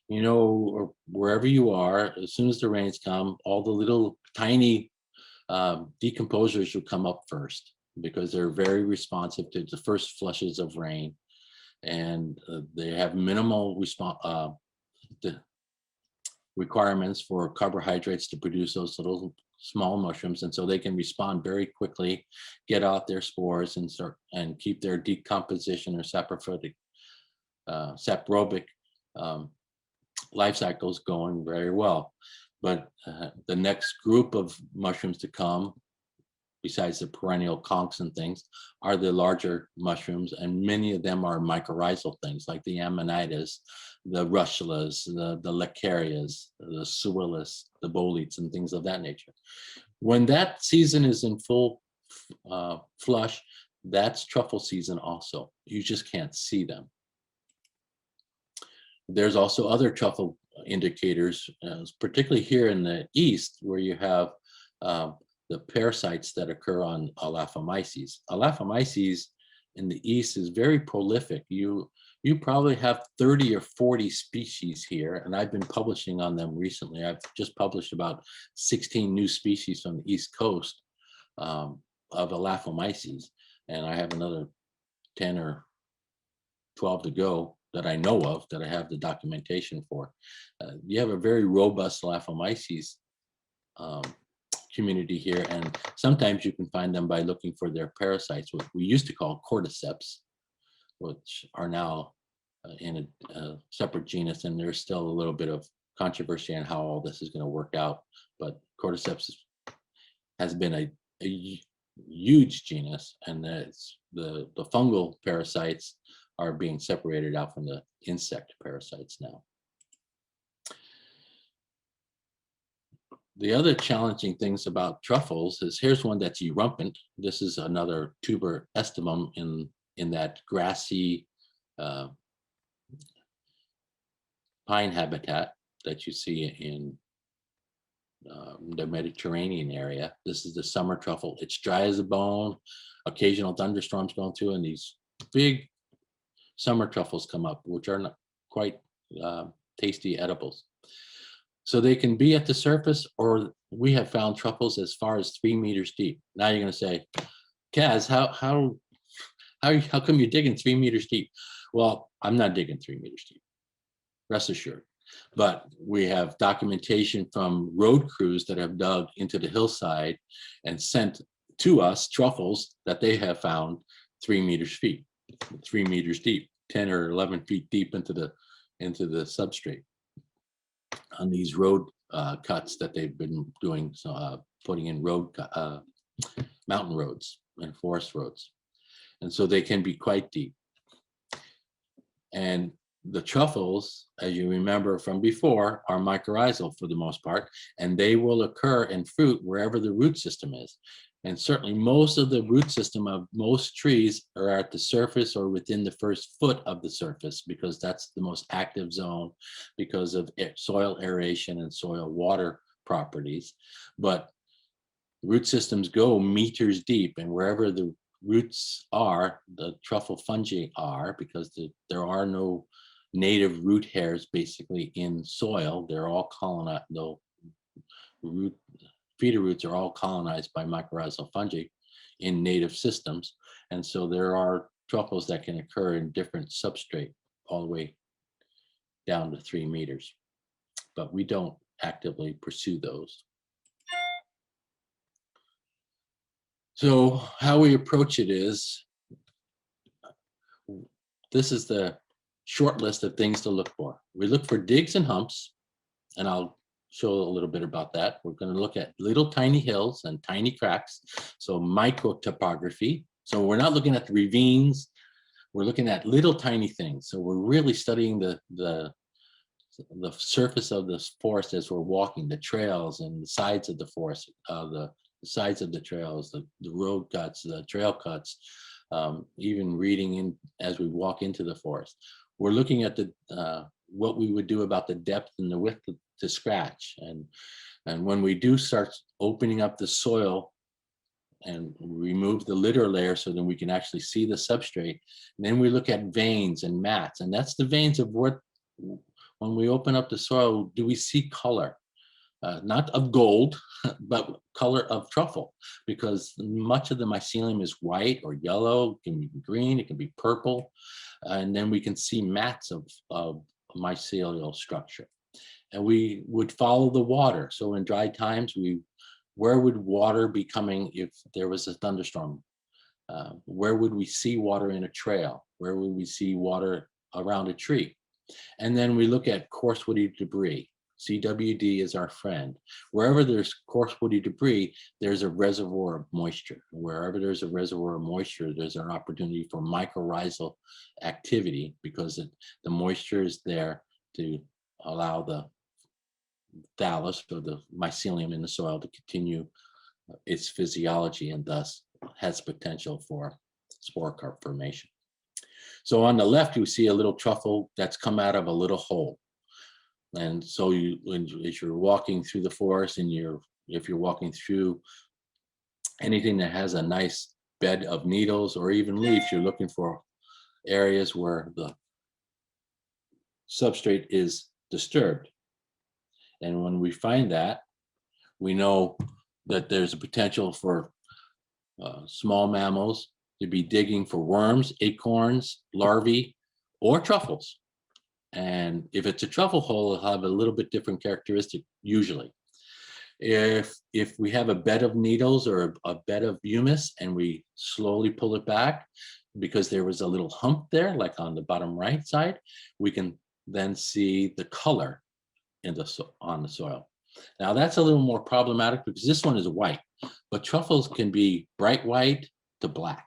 You know, or wherever you are, as soon as the rains come, all the little tiny decomposers will come up first because they're very responsive to the first flushes of rain, and they have minimal requirements for carbohydrates to produce those little small mushrooms, and so they can respond very quickly, get out their spores and keep their decomposition or saprobic life cycles going very well. But the next group of mushrooms to come, besides the perennial conchs and things, are the larger mushrooms, and many of them are mycorrhizal things like the amanitas, the russulas, the lacarias, the suillas, the boletes, and things of that nature. When that season is in full flush, that's truffle season also. You just can't see them. There's also other truffle indicators, particularly here in the east, where you have the parasites that occur on Elaphomyces. Elaphomyces in the east is very prolific. You probably have 30 or 40 species here, and I've been publishing on them recently. I've just published about 16 new species from the East Coast of Elaphomyces, and I have another 10 or 12 to go that I know of that I have the documentation for. You have a very robust Elaphomyces community here, and sometimes you can find them by looking for their parasites, what we used to call cordyceps, which are now in a separate genus, and there's still a little bit of controversy on how all this is going to work out. But cordyceps has been a huge genus, and the fungal parasites are being separated out from the insect parasites now. The other challenging things about truffles is, here's one that's erumpant. This is another tuber estimum in that grassy pine habitat that you see in the Mediterranean area. This is the summer truffle. It's dry as a bone, occasional thunderstorms going through, and these big summer truffles come up, which are not quite tasty edibles. So they can be at the surface, or we have found truffles as far as 3 meters deep. Now you're going to say, Kaz, how come you're digging 3 meters deep? Well, I'm not digging 3 meters deep, rest assured. But we have documentation from road crews that have dug into the hillside and sent to us truffles that they have found 3 meters deep, 10 or 11 feet deep into the substrate on these road cuts that they've been doing, putting in mountain roads and forest roads. And so they can be quite deep. And the truffles, as you remember from before, are mycorrhizal for the most part, and they will occur in fruit wherever the root system is. And certainly most of the root system of most trees are at the surface or within the first foot of the surface, because that's the most active zone because of soil aeration and soil water properties. But root systems go meters deep, and wherever the roots are, the truffle fungi are, because there are no native root hairs basically in soil. They're all colonized, though feeder roots are all colonized by mycorrhizal fungi in native systems. And so there are truffles that can occur in different substrate all the way down to 3 meters. But we don't actively pursue those. So how we approach it is, this is the short list of things to look for. We look for digs and humps, and I'll show a little bit about that. We're going to look at little tiny hills and tiny cracks, so microtopography. So we're not looking at the ravines, we're looking at little tiny things. So we're really studying the surface of the forest as we're walking, the trails and the sides of the forest, the sides of the trails, the road cuts, the trail cuts, even reading in as we walk into the forest. We're looking at what we would do about the depth and the width to scratch. And when we do start opening up the soil and remove the litter layer so that we can actually see the substrate, then we look at veins and mats. And that's the veins of what, when we open up the soil, do we see color? Not of gold, but color of truffle, because much of the mycelium is white or yellow, it can be green, it can be purple, and then we can see mats of mycelial structure. And we would follow the water. So in dry times, where would water be coming if there was a thunderstorm? Where would we see water in a trail? Where would we see water around a tree? And then we look at coarse woody debris. CWD is our friend. Wherever there's coarse woody debris, there's a reservoir of moisture. Wherever there's a reservoir of moisture, there's an opportunity for mycorrhizal activity, because the moisture is there to allow the thallus, or the mycelium in the soil, to continue its physiology, and thus has potential for spore carp formation. So on the left, you see a little truffle that's come out of a little hole. And so as you're walking through the forest, and if you're walking through anything that has a nice bed of needles or even leaves, you're looking for areas where the substrate is disturbed. And when we find that, we know that there's a potential for small mammals to be digging for worms, acorns, larvae, or truffles. And if it's a truffle hole, it'll have a little bit different characteristic usually. If we have a bed of needles or a bed of humus, and we slowly pull it back because there was a little hump there, like on the bottom right side, we can then see the color on the soil. Now that's a little more problematic because this one is white, but truffles can be bright white to black.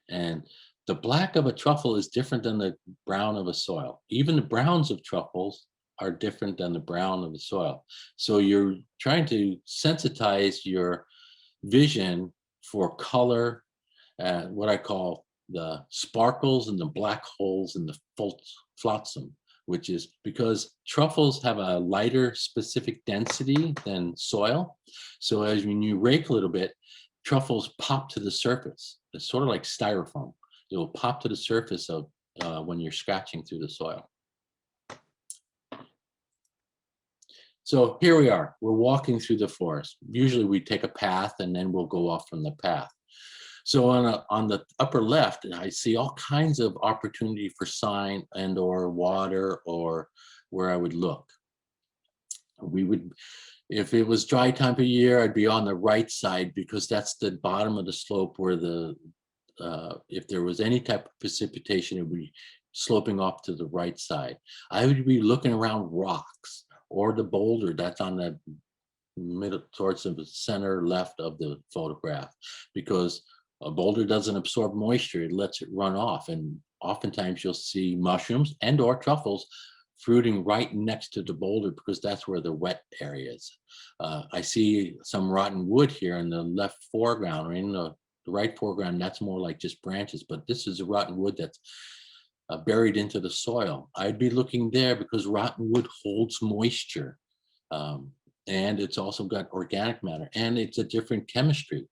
And the black of a truffle is different than the brown of a soil. Even the browns of truffles are different than the brown of the soil. So you're trying to sensitize your vision for color, what I call the sparkles and the black holes in the flotsam, which is because truffles have a lighter specific density than soil. So as when you rake a little bit, truffles pop to the surface. It's sort of like styrofoam. It will pop to the surface of when you're scratching through the soil. So here we are, we're walking through the forest. Usually we take a path and then we'll go off from the path. So on the upper left, I see all kinds of opportunity for sign and or water or where I would look. We would, if it was dry time of year, I'd be on the right side because that's the bottom of the slope where if there was any type of precipitation, it would be sloping off to the right side. I would be looking around rocks or the boulder that's on the middle towards the center left of the photograph, because a boulder doesn't absorb moisture, it lets it run off, and oftentimes you'll see mushrooms and or truffles fruiting right next to the boulder because that's where the wet area is. I see some rotten wood here in the left foreground, or in the right foreground. That's more like just branches, but this is a rotten wood that's buried into the soil. I'd be looking there because rotten wood holds moisture, and it's also got organic matter, and it's a different chemistry.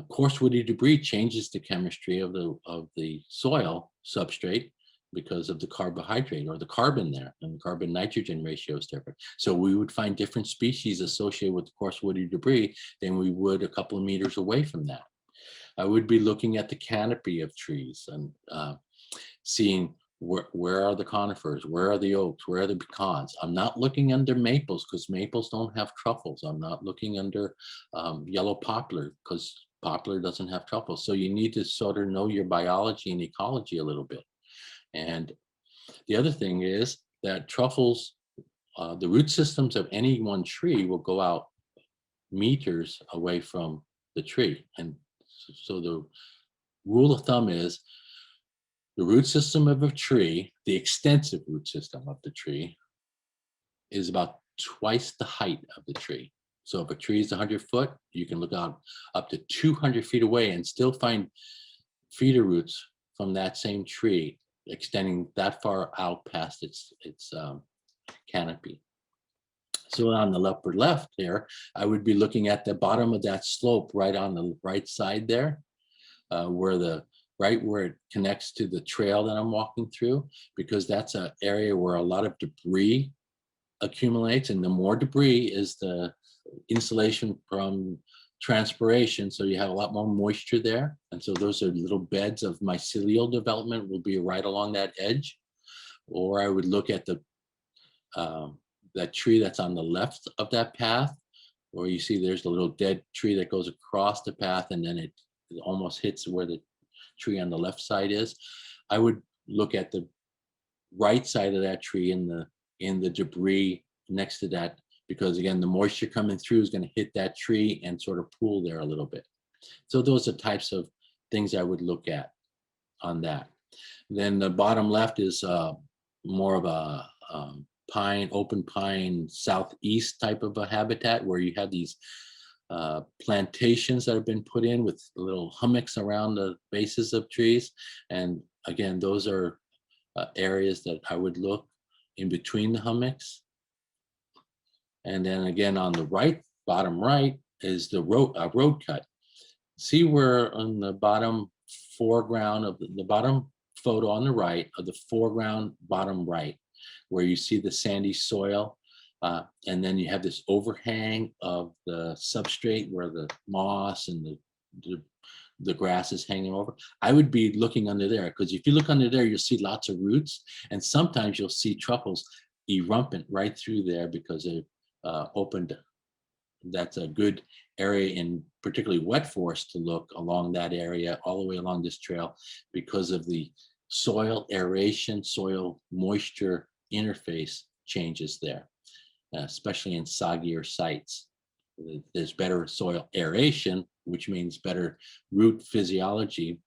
Coarse woody debris changes the chemistry of the soil substrate because of the carbohydrate or the carbon there, and the carbon nitrogen ratio is different. So we would find different species associated with coarse woody debris than we would a couple of meters away from that. I would be looking at the canopy of trees and seeing where are the conifers, where are the oaks, where are the pecans. I'm not looking under maples because maples don't have truffles. I'm not looking under yellow poplar because poplar doesn't have truffles. So you need to sort of know your biology and ecology a little bit. And the other thing is that truffles, the root systems of any one tree will go out meters away from the tree. And so the rule of thumb is the root system of a tree, the extensive root system of the tree, is about twice the height of the tree. So if a tree is 100 foot, you can look out up to 200 feet away and still find feeder roots from that same tree extending that far out past its canopy. So on the upper left there, I would be looking at the bottom of that slope right on the right side there, where it connects to the trail that I'm walking through, because that's an area where a lot of debris accumulates, and the more debris is the insulation from transpiration, so you have a lot more moisture there. And so those are little beds of mycelial development will be right along that edge. Or I would look at that tree that's on the left of that path, where you see there's a little dead tree that goes across the path, and then it almost hits where the tree on the left side is. I would look at the right side of that tree in the debris next to that, because again, the moisture coming through is going to hit that tree and sort of pool there a little bit. So those are types of things I would look at on that. Then the bottom left is more of a open pine southeast type of a habitat, where you have these plantations that have been put in with little hummocks around the bases of trees. And again, those are areas that I would look in between the hummocks. And then again, on the right, bottom right, is the road cut. See where on the bottom foreground of the bottom photo on the right of the foreground bottom right, where you see the sandy soil, and then you have this overhang of the substrate where the moss and the grass is hanging over. I would be looking under there, because if you look under there, you'll see lots of roots, and sometimes you'll see truffles erumpent right through there because they've opened. That's a good area in particularly wet forest to look along that area, all the way along this trail, because of the soil aeration, soil moisture interface changes there, especially in soggier sites. There's better soil aeration, which means better root physiology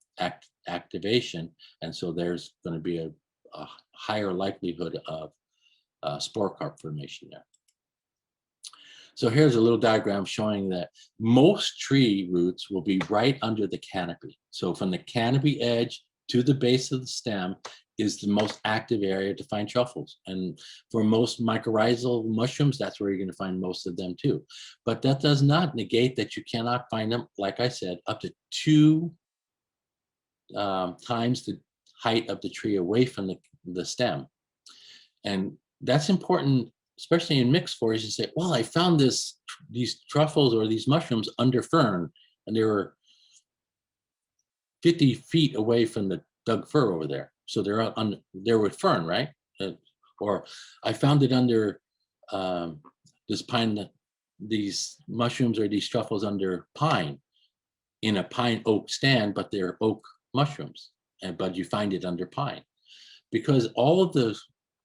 activation, and so there's going to be a higher likelihood of spore carp formation there. So here's a little diagram showing that most tree roots will be right under the canopy. So from the canopy edge to the base of the stem is the most active area to find truffles. And for most mycorrhizal mushrooms, that's where you're going to find most of them too. But that does not negate that you cannot find them, like I said, up to 2 times the height of the tree away from the stem. And that's important, especially in mixed forests. You say, well, I found these truffles or these mushrooms under fern, and they were 50 feet away from the dug fir over there. So they're on there with fern, right? Or I found it under this pine, these mushrooms or these truffles under pine in a pine oak stand, but they're oak mushrooms, but you find it under pine because all of the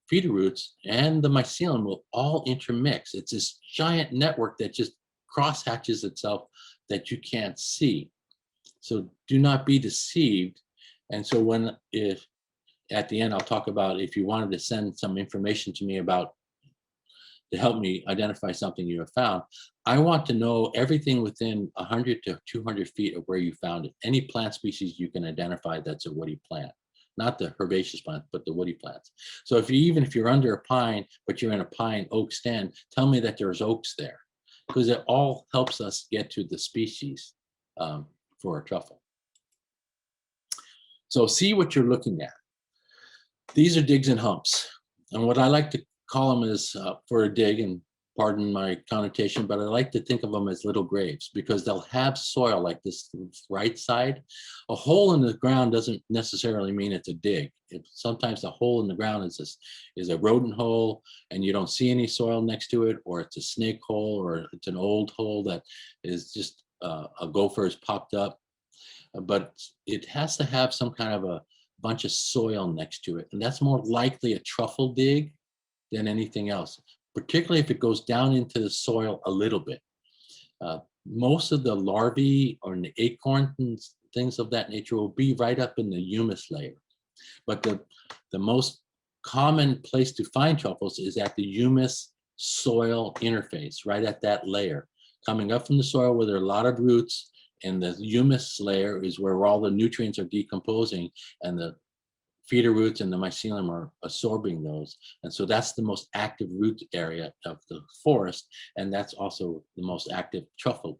feeder roots and the mycelium will all intermix. It's this giant network that just cross hatches itself that you can't see. So do not be deceived. And so if at the end, I'll talk about if you wanted to send some information to me about to help me identify something you have found, I want to know everything within 100 to 200 feet of where you found it. Any plant species you can identify that's a woody plant, not the herbaceous plant, but the woody plants. So even if you're under a pine, but you're in a pine oak stand, tell me that there's oaks there, because it all helps us get to the species for a truffle. So see what you're looking at. These are digs and humps. And what I like to call them is for a dig, and pardon my connotation, but I like to think of them as little graves because they'll have soil like this right side. A hole in the ground doesn't necessarily mean it's a dig. Sometimes the hole in the ground is a rodent hole and you don't see any soil next to it, or it's a snake hole, or it's an old hole that is just a gopher has popped up. But it has to have some kind of a bunch of soil next to it. And that's more likely a truffle dig than anything else, particularly if it goes down into the soil a little bit. Most of the larvae or the acorns and things of that nature will be right up in the humus layer. But the most common place to find truffles is at the humus soil interface, right at that layer. Coming up from the soil where there are a lot of roots, and the humus layer is where all the nutrients are decomposing and the feeder roots and the mycelium are absorbing those. And so that's the most active root area of the forest. And that's also the most active truffle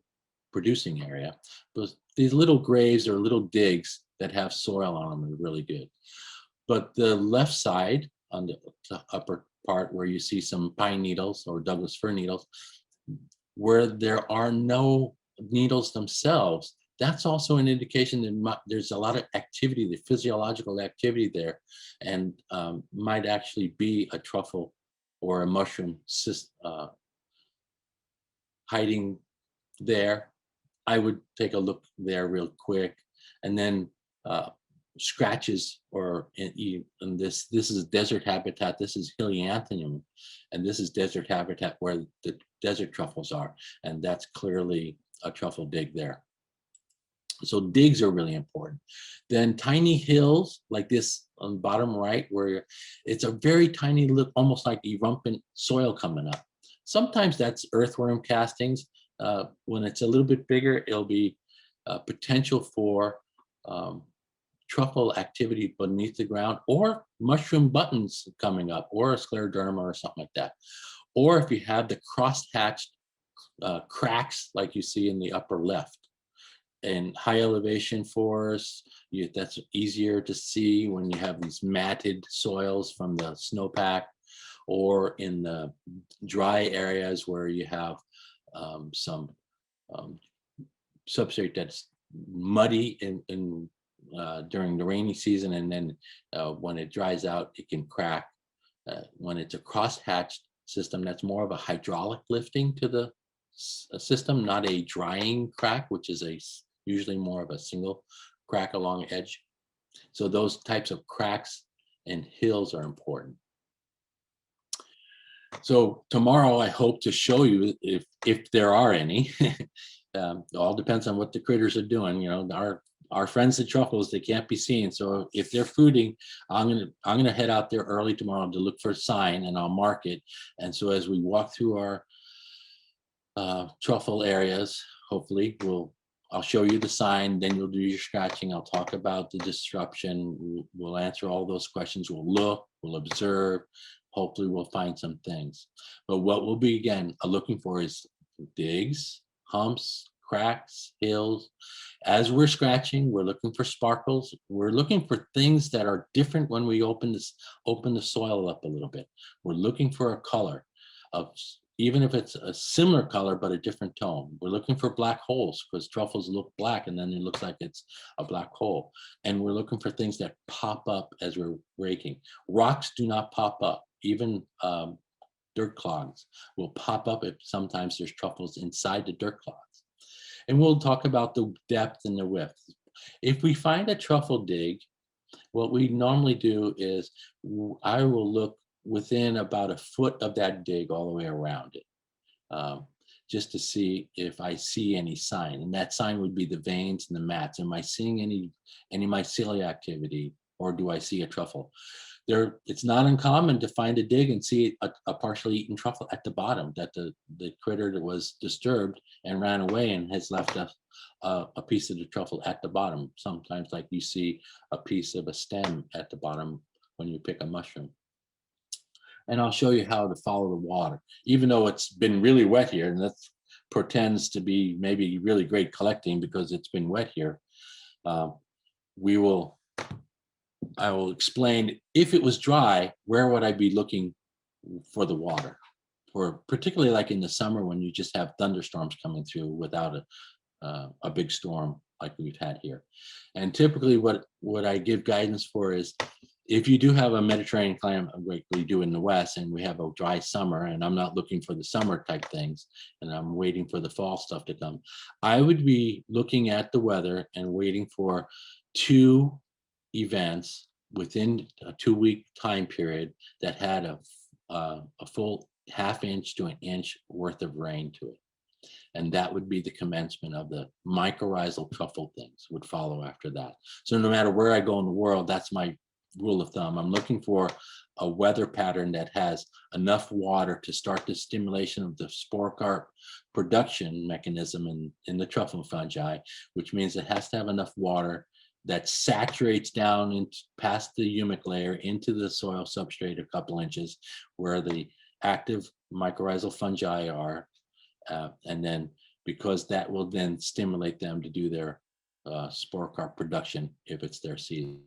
producing area. But these little graves or little digs that have soil on them are really good. But the left side on the upper part where you see some pine needles or Douglas fir needles, where there are no needles themselves, that's also an indication that there's a lot of activity, the physiological activity there, and might actually be a truffle or a mushroom hiding there. I would take a look there real quick, and then scratches, or and this is desert habitat. This is Helianthemum, and this is desert habitat where the desert truffles are, and that's clearly a truffle dig there. So digs are really important. Then tiny hills like this on the bottom right, where it's a very tiny little, almost like erumpent soil coming up. Sometimes that's earthworm castings. When it's a little bit bigger, it'll be potential for truffle activity beneath the ground, or mushroom buttons coming up, or a scleroderma or something like that. Or if you have the cross-hatched cracks like you see in the upper left. In high elevation forests, that's easier to see when you have these matted soils from the snowpack, or in the dry areas where you have some substrate that's muddy during the rainy season, and then when it dries out, it can crack. When it's a cross-hatched system, that's more of a hydraulic lifting to the system, not a drying crack, which is usually more of a single crack along edge. So those types of cracks and hills are important. So tomorrow I hope to show you if there are any. It all depends on what the critters are doing. You know, our friends the truffles, they can't be seen. So if they're fooding, I'm gonna head out there early tomorrow to look for a sign, and I'll mark it. And so as we walk through our truffle areas, hopefully I'll show you the sign, then you'll do your scratching. I'll talk about the disruption. We'll answer all those questions. We'll look, we'll observe. Hopefully we'll find some things. But what we'll be, again, looking for is digs, humps, cracks, hills. As we're scratching, we're looking for sparkles. We're looking for things that are different when we open the soil up a little bit. We're looking for a color of even if it's a similar color but a different tone. We're looking for black holes because truffles look black and then it looks like it's a black hole. And we're looking for things that pop up as we're raking. Rocks do not pop up. Even dirt clods will pop up if sometimes there's truffles inside the dirt clods. And we'll talk about the depth and the width. If we find a truffle dig, what we normally do is I will look within about a foot of that dig all the way around it, just to see if I see any sign. And that sign would be the veins and the mats. Am I seeing any mycelial activity, or do I see a truffle? It's not uncommon to find a dig and see a partially eaten truffle at the bottom, that the critter that was disturbed and ran away and has left a piece of the truffle at the bottom. Sometimes like you see a piece of a stem at the bottom when you pick a mushroom. And I'll show you how to follow the water. Even though it's been really wet here, and that pretends to be maybe really great collecting because it's been wet here, I will explain, if it was dry, where would I be looking for the water? Or particularly like in the summer when you just have thunderstorms coming through without a big storm like we've had here. And typically what I give guidance for is, if you do have a Mediterranean climate like we do in the West, and we have a dry summer, and I'm not looking for the summer type things, and I'm waiting for the fall stuff to come, I would be looking at the weather and waiting for 2 events within a 2-week time period that had a full ½ inch to 1 inch worth of rain to it. And that would be the commencement of the mycorrhizal truffle things would follow after that. So no matter where I go in the world, that's my rule of thumb. I'm looking for a weather pattern that has enough water to start the stimulation of the spore carp production mechanism in the truffle fungi, which means it has to have enough water that saturates down past the humic layer into the soil substrate a couple inches where the active mycorrhizal fungi are. And then because that will then stimulate them to do their spore carp production if it's their season.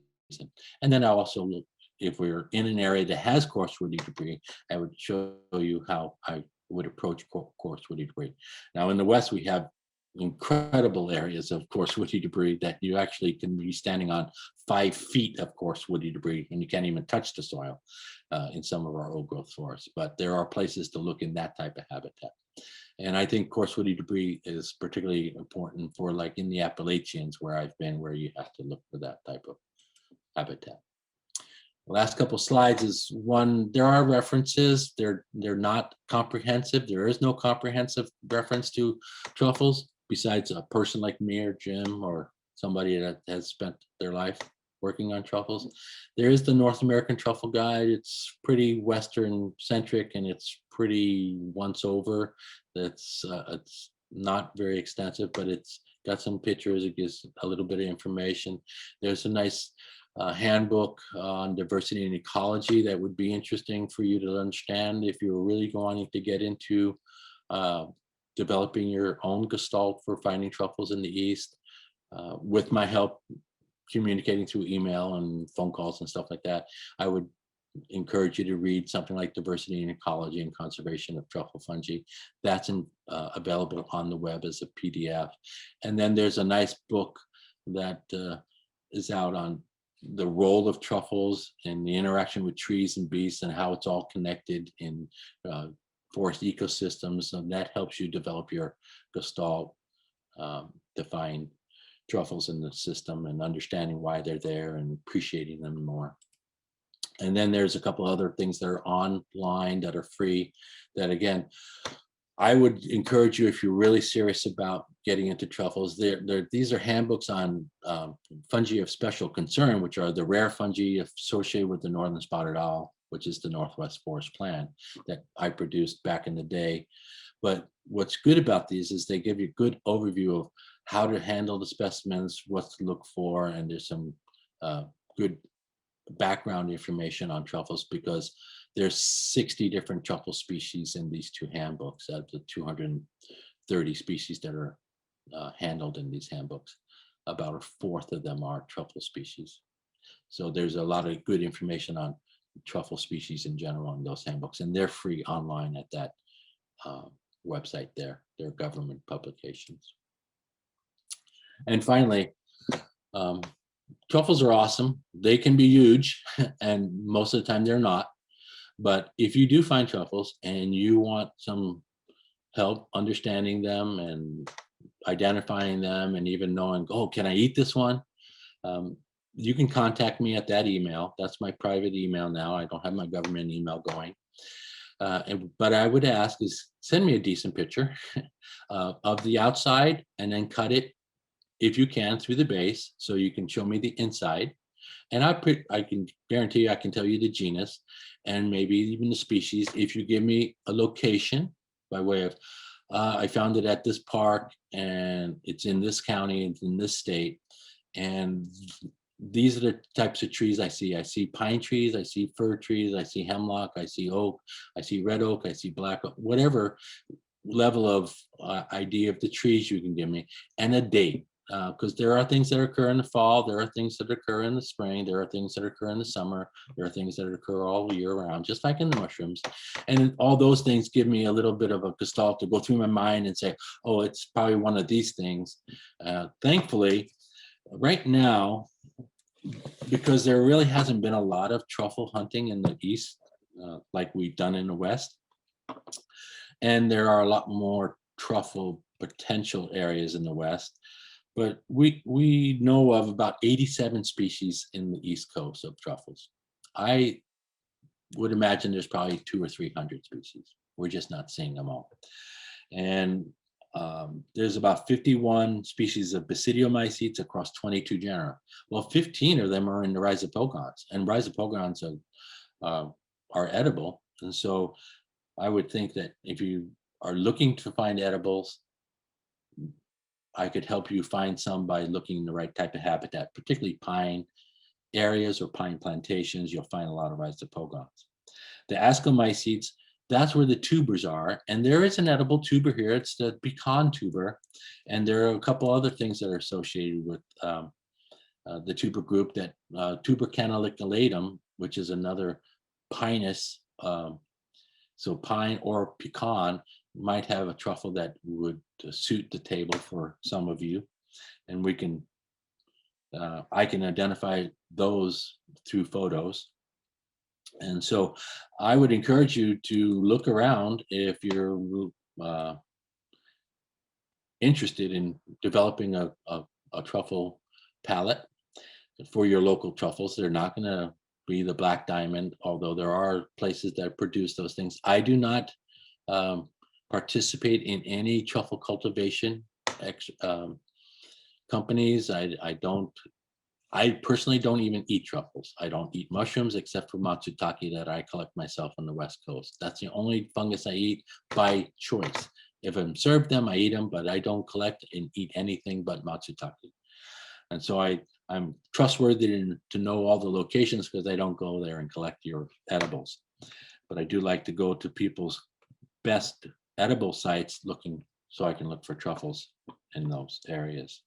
And then I'll also look, if we're in an area that has coarse woody debris, I would show you how I would approach coarse woody debris. Now in the West, we have incredible areas of coarse woody debris that you actually can be standing on 5 feet of coarse woody debris and you can't even touch the soil in some of our old growth forests. But there are places to look in that type of habitat. And I think coarse woody debris is particularly important for like in the Appalachians where I've been, where you have to look for that type of habitat. The last couple slides is one, there are references, they're not comprehensive. There is no comprehensive reference to truffles besides a person like me or Jim or somebody that has spent their life working on truffles. There is the North American Truffle Guide. It's pretty Western centric and it's pretty once over. It's not very extensive, but it's got some pictures. It gives a little bit of information. There's a nice handbook on diversity and ecology that would be interesting for you to understand if you're really wanting to get into developing your own gestalt for finding truffles in the East. With my help communicating through email and phone calls and stuff like that, I would encourage you to read something like Diversity and Ecology and Conservation of Truffle Fungi. That's available on the web as a PDF. And then there's a nice book that is out on the role of truffles and the interaction with trees and beasts and how it's all connected in forest ecosystems. And that helps you develop your gestalt to find truffles in the system and understanding why they're there and appreciating them more. And then there's a couple other things that are online that are free that, again, I would encourage you, if you're really serious about getting into truffles, these are handbooks on fungi of special concern, which are the rare fungi associated with the northern spotted owl, which is the Northwest Forest Plan that I produced back in the day. But what's good about these is they give you a good overview of how to handle the specimens, what to look for, and there's some good background information on truffles because there's 60 different truffle species in these 2 handbooks out of the 230 species that are handled in these handbooks. About a fourth of them are truffle species. So there's a lot of good information on truffle species in general in those handbooks, and they're free online at that website there, their government publications. And finally, truffles are awesome. They can be huge, and most of the time they're not. But if you do find truffles and you want some help understanding them and identifying them and even knowing, oh, can I eat this one? You can contact me at that email. That's my private email now. I don't have my government email going. But I would ask is send me a decent picture of the outside and then cut it if you can through the base so you can show me the inside. And I can guarantee you I can tell you the genus and maybe even the species if you give me a location by way of I found it at this park and it's in this county, it's in this state. And these are the types of trees I see. I see pine trees, I see fir trees, I see hemlock, I see oak, I see red oak, I see black oak, whatever level of idea of the trees you can give me, and a date. Because there are things that occur in the fall, there are things that occur in the spring, there are things that occur in the summer, there are things that occur all year round, just like in the mushrooms. And all those things give me a little bit of a gestalt to go through my mind and say, oh, it's probably one of these things. Thankfully, right now, because there really hasn't been a lot of truffle hunting in the East, like we've done in the West, and there are a lot more truffle potential areas in the West. But we know of about 87 species in the East Coast of truffles. I would imagine there's probably 200 or 300 species. We're just not seeing them all. And there's about 51 species of basidiomycetes across 22 genera. Well, 15 of them are in the rhizopogons, and rhizopogons are edible. And so I would think that if you are looking to find edibles, I could help you find some by looking in the right type of habitat, particularly pine areas or pine plantations. You'll find a lot of rhizopogons. The ascomycetes, that's where the tubers are. And there is an edible tuber here. It's the pecan tuber. And there are a couple other things that are associated with the tuber group, that tuber canaliculatum, which is another pinus. So pine or pecan might have a truffle that would suit the table for some of you. And we can, I can identify those through photos. And so I would encourage you to look around if you're interested in developing a truffle palette for your local truffles. They're not going to be the black diamond, although there are places that produce those things. I do not participate in any truffle cultivation companies. I personally don't even eat truffles. I don't eat mushrooms except for matsutake that I collect myself on the West Coast. That's the only fungus I eat by choice. If I'm served them, I eat them, but I don't collect and eat anything but matsutake. And so I'm trustworthy to know all the locations because I don't go there and collect your edibles. But I do like to go to people's best edible sites looking so I can look for truffles in those areas.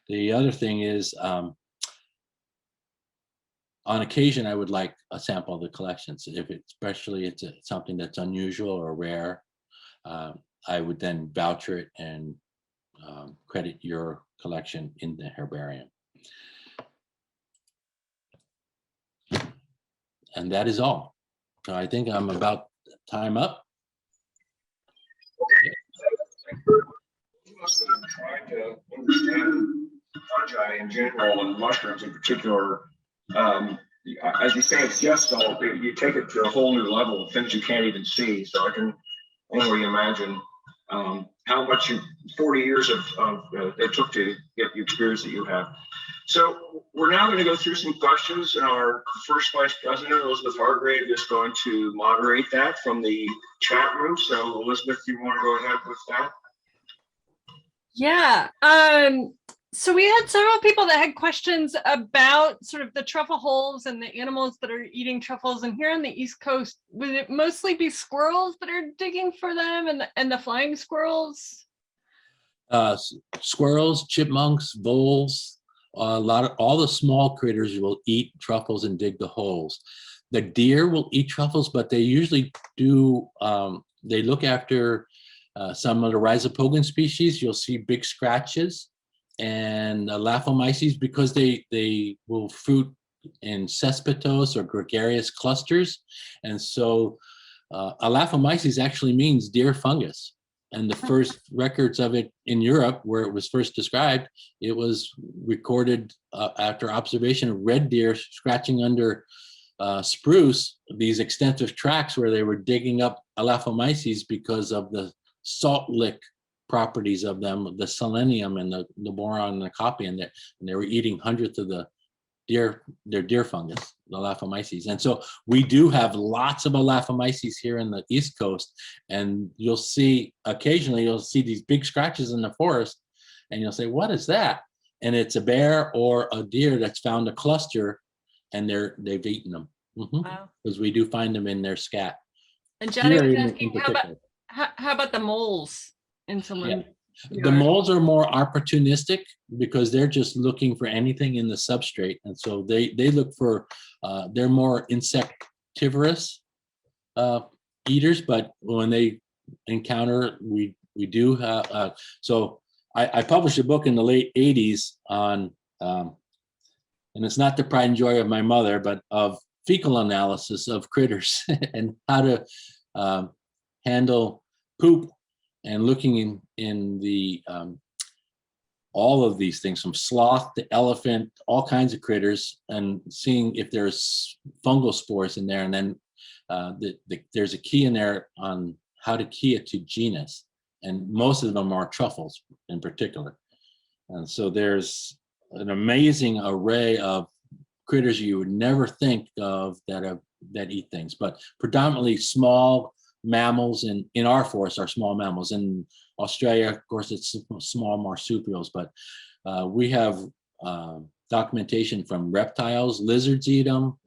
The other thing is, on occasion, I would like a sample of the collections. If especially it's something that's unusual or rare, I would then voucher it and credit your collection in the herbarium. And that is all. So I think I'm about time up. You must have tried to understand fungi in general and mushrooms in particular. As you say, it's just all, you take it to a whole new level of things you can't even see. So I can only imagine how much 40 years of it took to get the experience that you have. So we're now going to go through some questions, and our first vice president, Elizabeth Hargrave, is going to moderate that from the chat room. So Elizabeth, you want to go ahead with that? Yeah. So we had several people that had questions about sort of the truffle holes and the animals that are eating truffles. And here on the East Coast, would it mostly be squirrels that are digging for them, and the flying squirrels? Squirrels, chipmunks, voles, all the small critters will eat truffles and dig the holes. The deer will eat truffles, but they usually do they look after some of the rhizopogon species. You'll see big scratches, and Elaphomyces, because they will fruit in cespitous or gregarious clusters, and so Elaphomyces actually means deer fungus. And the first records of it in Europe, where it was first described, it was recorded after observation of red deer scratching under spruce, these extensive tracks where they were digging up Elaphomyces because of the salt lick properties of them, the selenium and the boron and the copy, and they were eating hundreds of their deer fungus, the Elaphomyces. And so we do have lots of Elaphomyces here in the East Coast, and you'll see occasionally these big scratches in the forest, and you'll say, what is that? And it's a bear or a deer that's found a cluster, and they've eaten them. Wow. Because we do find them in their scat. And Johnny was Deer in asking, particular. how about the moles in someone? The moles are more opportunistic because they're just looking for anything in the substrate, and so they look for they're more insectivorous eaters. But when they encounter, we do have. So I published a book in the late '80s on, and it's not the pride and joy of my mother, but of fecal analysis of critters and how to handle poop. And looking in the all of these things, from sloth to elephant, all kinds of critters, and seeing if there's fungal spores in there. And then there's a key in there on how to key it to genus, and most of them are truffles in particular. And so there's an amazing array of critters you would never think of that eat things, but predominantly small mammals. In our forest are small mammals. In Australia, of course, it's small marsupials, but we have documentation from reptiles. Lizards eat them.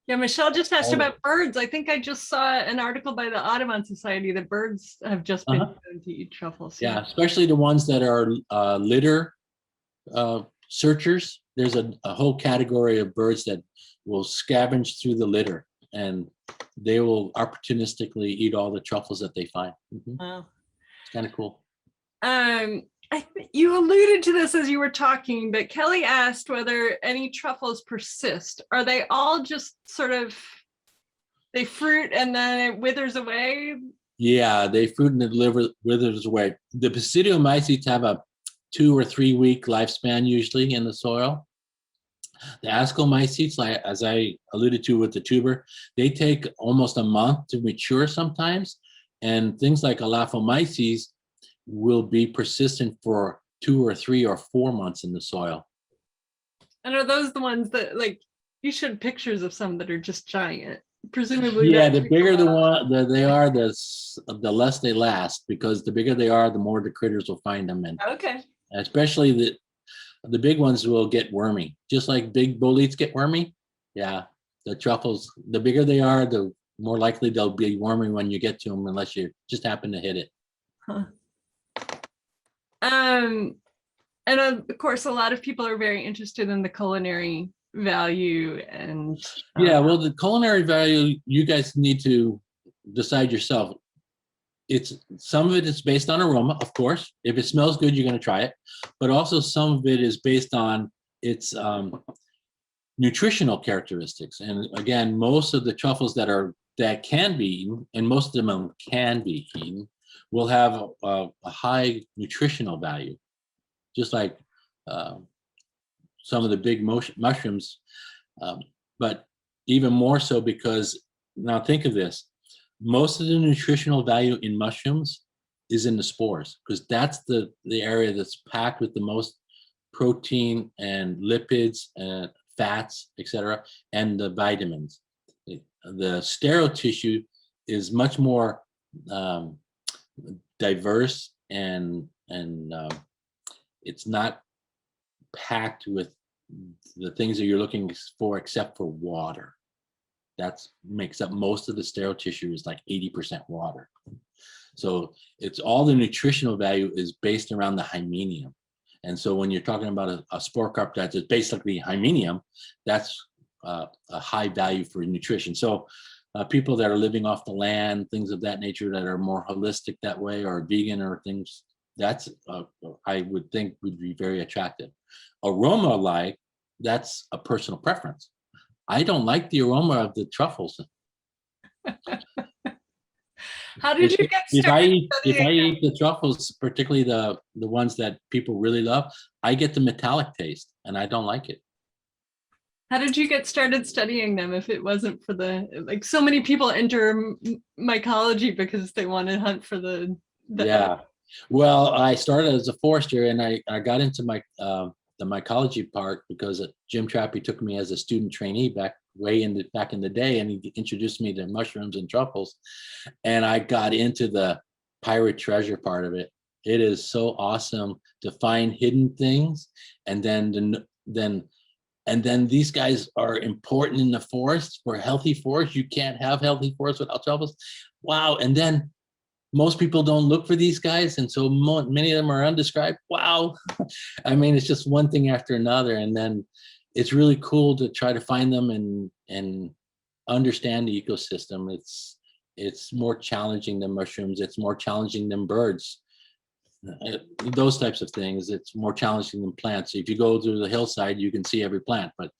Yeah, Michelle just asked about birds. I think I just saw an article by the Audubon Society that birds have just been known to eat truffles. Yeah, especially the ones that are litter searchers. There's a whole category of birds that will scavenge through the litter, and they will opportunistically eat all the truffles that they find. Wow. It's kind of cool. You alluded to this as you were talking, but Kelly asked whether any truffles persist. Are they all just sort of, they fruit and then it withers away? Yeah, they fruit and it withers away. The Basidiomycetes have a 2 or 3 week lifespan usually in the soil. The Ascomycetes, as I alluded to with the tuber, they take almost a month to mature sometimes. And things like Elaphomyces will be persistent for 2 or 3 or 4 months in the soil. And are those the ones that, like, you showed pictures of some that are just giant? Presumably. Yeah, the bigger they are, the less they last, because the bigger they are, the more the critters will find them. And okay. Especially the big ones will get wormy, just like big boletes get wormy. Yeah, the truffles, the bigger they are, the more likely they'll be wormy when you get to them, unless you just happen to hit it. Huh. And of course, a lot of people are very interested in the culinary value and. Yeah, well, the culinary value, you guys need to decide yourself. Some of it is based on aroma, of course. If it smells good, you're going to try it. But also some of it is based on its nutritional characteristics. And again, most of the truffles that can be eaten, and most of them can be eaten, will have a high nutritional value, just like some of the big mushrooms, but even more so because, now think of this, most of the nutritional value in mushrooms is in the spores, because that's the area that's packed with the most protein and lipids and fats, etc., and the vitamins. The sterile tissue is much more diverse, and it's not packed with the things that you're looking for, except for water. That makes up most of the sterile tissue, is like 80% water. So it's all the nutritional value is based around the hymenium. And so when you're talking about a spore carp that's basically hymenium, that's a high value for nutrition. So people that are living off the land, things of that nature that are more holistic that way, or vegan or things, that's I would think would be very attractive. Aroma, like, that's a personal preference. I don't like the aroma of the truffles. How did you get If started I studying them? eat the truffles, particularly the ones that people really love, I get the metallic taste, and I don't like it. How did you get started studying them if it wasn't for the, like, so many people enter mycology because they want to hunt for the Yeah. Well, I started as a forester, and I got into my the mycology part because Jim Trappy took me as a student trainee back in the day, and he introduced me to mushrooms and truffles, and I got into the pirate treasure part of it. It is so awesome to find hidden things, and then these guys are important in the forest. For a healthy forest, you can't have healthy forest without truffles. Wow. And then most people don't look for these guys, and so many of them are undescribed. Wow. I mean, it's just one thing after another, and then it's really cool to try to find them and understand the ecosystem. It's more challenging than mushrooms. It's more challenging than birds. Those types of things. It's more challenging than plants. If you go to the hillside, you can see every plant, but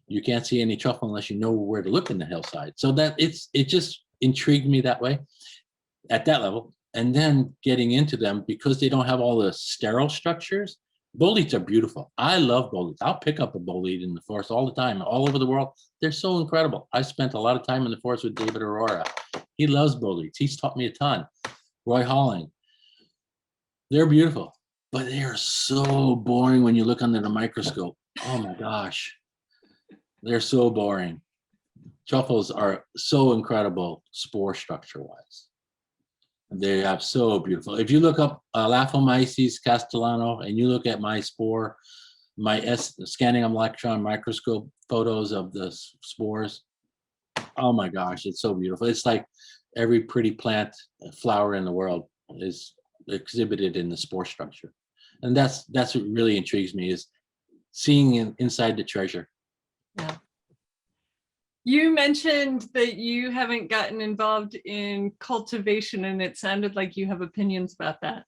you can't see any truffle unless you know where to look in the hillside. So that it just intrigued me that way, at that level. And then getting into them, because they don't have all the sterile structures. Boletes are beautiful. I love boletes. I'll pick up a bolete in the forest all the time, all over the world. They're so incredible. I spent a lot of time in the forest with David Aurora. He loves boletes. He's taught me a ton. Roy Holling. They're beautiful, but they are so boring when you look under the microscope. Oh my gosh. They're so boring. Truffles are so incredible spore structure wise. They are so beautiful. If you look up Laphomyces castellano and you look at my spore, my scanning electron microscope photos of the spores, oh my gosh, it's so beautiful. It's like every pretty plant flower in the world is exhibited in the spore structure. And that's what really intrigues me, is seeing inside the treasure. Yeah. You mentioned that you haven't gotten involved in cultivation, and it sounded like you have opinions about that.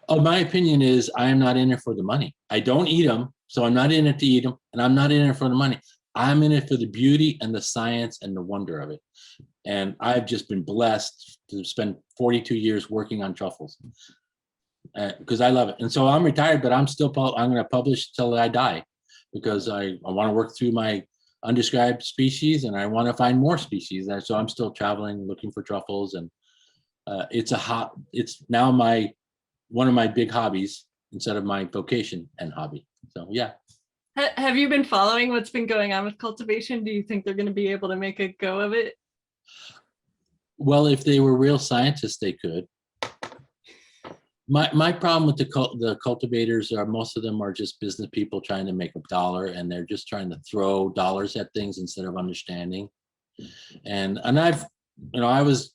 Oh, my opinion is I am not in it for the money. I don't eat them, so I'm not in it to eat them, and I'm not in it for the money. I'm in it for the beauty and the science and the wonder of it. And I've just been blessed to spend 42 years working on truffles because I love it. And so I'm retired, but I'm going to publish till I die, because I want to work through my undescribed species, and I want to find more species. And so I'm still traveling, looking for truffles, and it's now one of my big hobbies instead of my vocation and hobby. So yeah. Have you been following what's been going on with cultivation? Do you think they're going to be able to make a go of it? Well, if they were real scientists, they could. My problem with the cultivators are, most of them are just business people trying to make a dollar, and they're just trying to throw dollars at things instead of understanding. And I was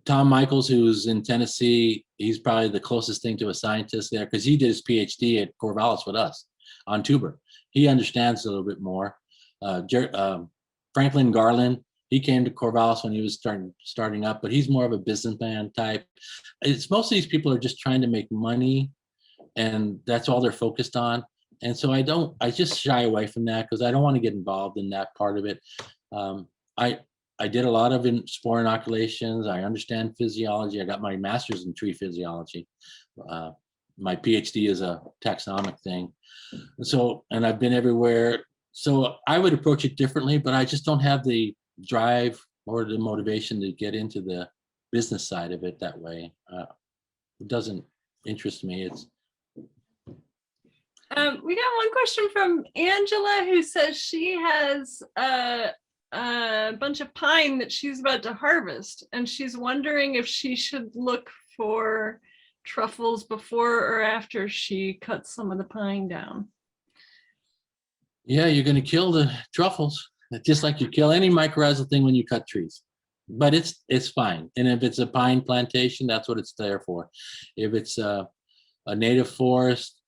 Tom Michaels, who's in Tennessee. He's probably the closest thing to a scientist there, because he did his PhD at Corvallis with us on tuber. He understands a little bit more. Franklin Garland, he came to Corvallis when he was starting up, but he's more of a businessman type. It's most of these people are just trying to make money, and that's all they're focused on. And so I just shy away from that, because I don't want to get involved in that part of it. I did a lot of spore inoculations. I understand physiology. I got my master's in tree physiology. My PhD is a taxonomic thing. And I've been everywhere. So I would approach it differently, but I just don't have the drive or the motivation to get into the business side of it that way. It doesn't interest me. We got one question from Angela, who says she has a bunch of pine that she's about to harvest, and she's wondering if she should look for truffles before or after she cuts some of the pine down. Yeah, you're going to kill the truffles, just like you kill any mycorrhizal thing when you cut trees. But it's fine. And if it's a pine plantation, that's what it's there for. If it's a native forest,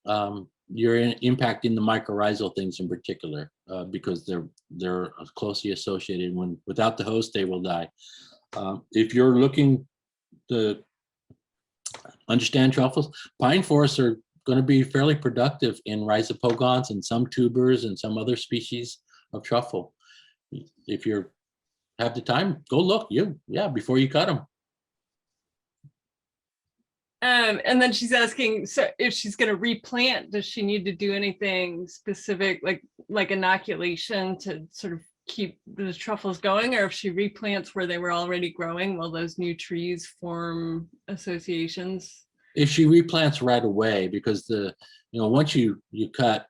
impacting the mycorrhizal things in particular, because they're closely associated. Without the host, they will die. If you're looking to understand truffles, pine forests are going to be fairly productive in rhizopogons and some tubers and some other species of truffle. If you have the time, go look. Before you cut them. And then she's asking, so if she's going to replant, does she need to do anything specific, like inoculation to sort of keep the truffles going, or if she replants where they were already growing, will those new trees form associations? If she replants right away, because once you cut,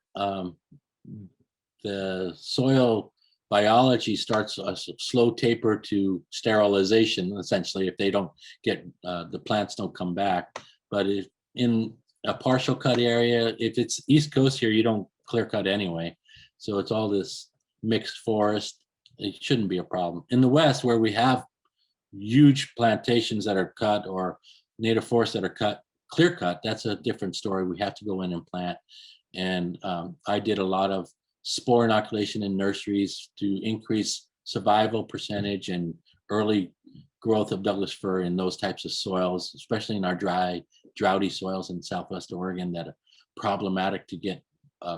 the soil biology starts a slow taper to sterilization, essentially, if they don't get, the plants don't come back. But if in a partial cut area, if it's East Coast here, you don't clear cut anyway. So it's all this mixed forest. It shouldn't be a problem. In the West, where we have huge plantations that are cut or native forests that are cut, clear cut, that's a different story. We have to go in and plant. And I did a lot of spore inoculation in nurseries to increase survival percentage and early growth of Douglas fir in those types of soils, especially in our dry, droughty soils in Southwest Oregon that are problematic to get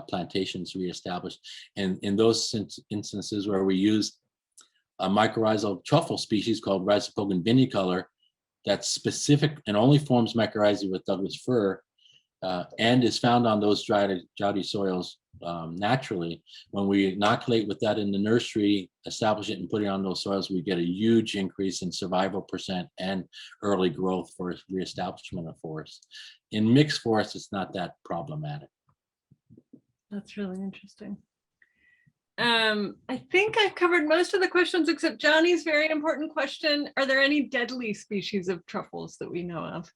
plantations reestablished. And in those instances where we use a mycorrhizal truffle species called Rhizopogon vinicolor that's specific and only forms mycorrhizae with Douglas fir, and is found on those droughty soils naturally. When we inoculate with that in the nursery, establish it and put it on those soils, we get a huge increase in survival percent and early growth for reestablishment of forests. In mixed forests, it's not that problematic. That's really interesting. I think I've covered most of the questions except Johnny's very important question. Are there any deadly species of truffles that we know of?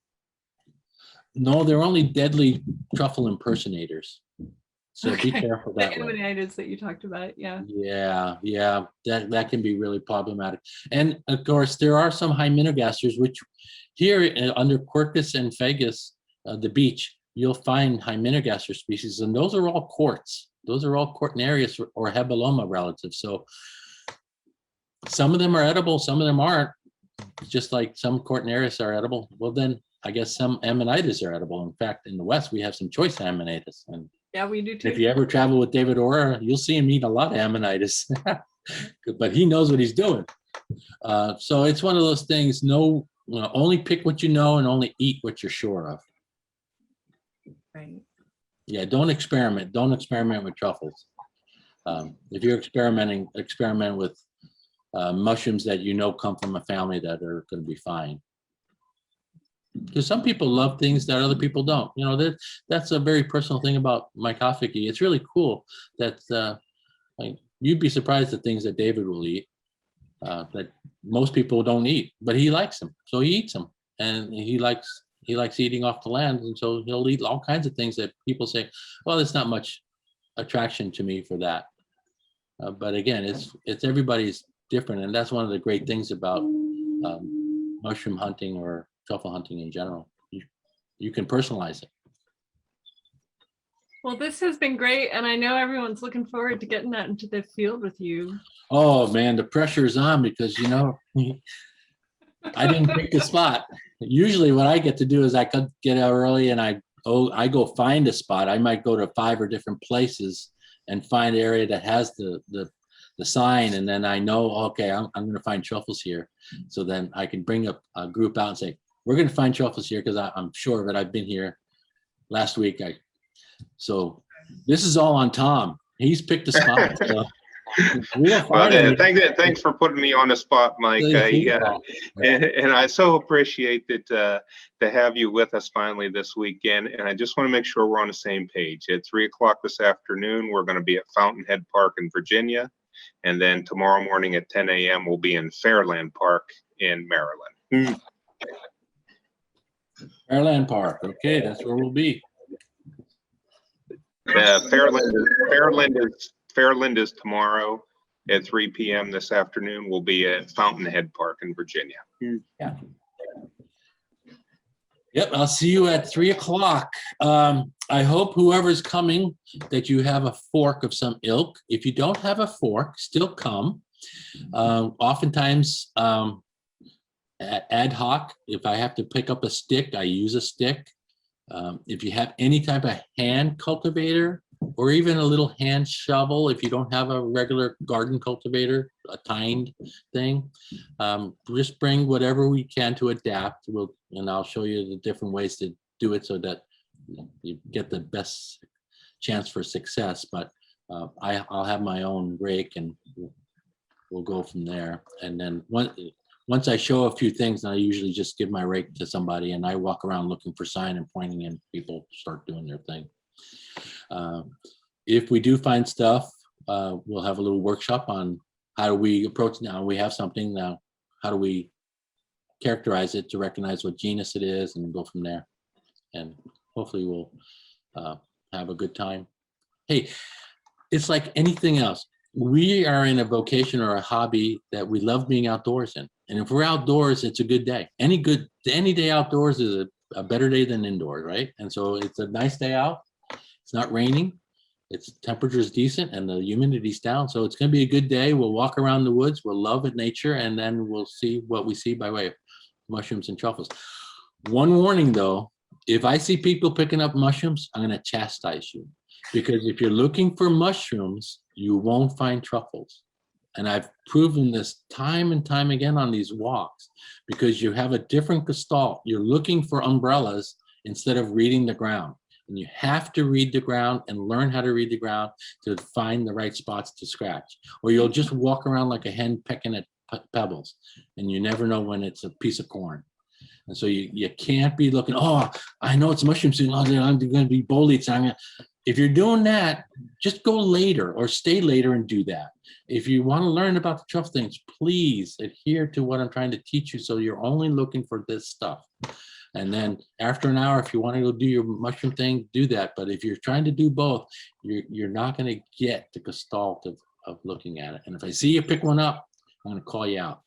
No, they're only deadly truffle impersonators. So be careful that the way. Amanitis that you talked about, yeah. Yeah, that can be really problematic. And of course, there are some hymenogasters, which here under Quercus and Fagus, the beech, you'll find hymenogasters species, and those are all quartz. Those are all Cortinarius or Hebeloma relatives. So some of them are edible, some of them aren't. Just like some Cortinarius are edible. Well, then I guess some Amanitis are edible. In fact, in the West, we have some choice Amanitis. And yeah, we do too. if you ever travel with David Ora, you'll see him eat a lot of Amanitis, but he knows what he's doing. So it's one of those things, only pick what you know and only eat what you're sure of. Right. Yeah, don't experiment. Don't experiment with truffles. If you're experiment with mushrooms that you know come from a family that are going to be fine. Because some people love things that other people don't. That's a very personal thing about mycophagy. It's really cool that you'd be surprised at things that David will eat that most people don't eat, but he likes them, so he eats them, and he likes eating off the land, and so he'll eat all kinds of things that people say, well, there's not much attraction to me for that. But again, it's everybody's different, and that's one of the great things about mushroom hunting or truffle hunting in general. You can personalize it. Well, this has been great, and I know everyone's looking forward to getting that into the field with you. Oh man, the pressure is on because I didn't pick the spot. Usually what I get to do is I could get out early and I go find a spot. I might go to 5 different places and find an area that has the sign, and then I know, okay, I'm going to find truffles here. So then I can bring a group out and say, we're going to find truffles here because I'm sure of it. I've been here last week. So this is all on Tom. He's picked a spot. So well, thanks for putting me on the spot, Mike. And I so appreciate that to have you with us finally this weekend. And I just want to make sure we're on the same page. At 3 o'clock this afternoon, we're going to be at Fountainhead Park in Virginia. And then tomorrow morning at 10 a.m., we'll be in Fairland Park in Maryland. Fairland Park. Okay, that's where we'll be. Fairland is tomorrow at 3 p.m. this afternoon. We'll be at Fountainhead Park in Virginia. Yeah. Yep, I'll see you at 3 o'clock. I hope whoever's coming that you have a fork of some ilk. If you don't have a fork, still come. Oftentimes, ad hoc, if I have to pick up a stick, I use a stick. If you have any type of hand cultivator or even a little hand shovel, if you don't have a regular garden cultivator, a tined thing, just bring whatever we can to adapt. And I'll show you the different ways to do it so that you get the best chance for success. But I'll have my own rake and we'll go from there. And then once I show a few things, I usually just give my rake to somebody and I walk around looking for sign and pointing and people start doing their thing. If we do find stuff, we'll have a little workshop on how do we approach now. We have something now. How do we characterize it to recognize what genus it is and go from there. And hopefully we'll have a good time. Hey, it's like anything else. We are in a vocation or a hobby that we love being outdoors in. And if we're outdoors, it's a good day. Any day outdoors is a better day than indoors, right? And so it's a nice day out. It's not raining. Its temperature is decent and the humidity's down. So it's going to be a good day. We'll walk around the woods. We'll love it, nature, and then we'll see what we see by way of mushrooms and truffles. One warning though, if I see people picking up mushrooms, I'm going to chastise you. Because if you're looking for mushrooms, you won't find truffles. And I've proven this time and time again on these walks, because you have a different gestalt. You're looking for umbrellas instead of reading the ground. And you have to read the ground and learn how to read the ground to find the right spots to scratch. Or you'll just walk around like a hen pecking at pebbles, and you never know when it's a piece of corn. And so you can't be looking, oh, I know it's mushroom season. Oh, I'm going to be bolete. If you're doing that, just go later or stay later and do that. If you want to learn about the truffle things, please adhere to what I'm trying to teach you. So you're only looking for this stuff. And then after an hour, if you want to go do your mushroom thing, do that. But if you're trying to do both, you're not going to get the gestalt of looking at it. And if I see you pick one up, I'm going to call you out.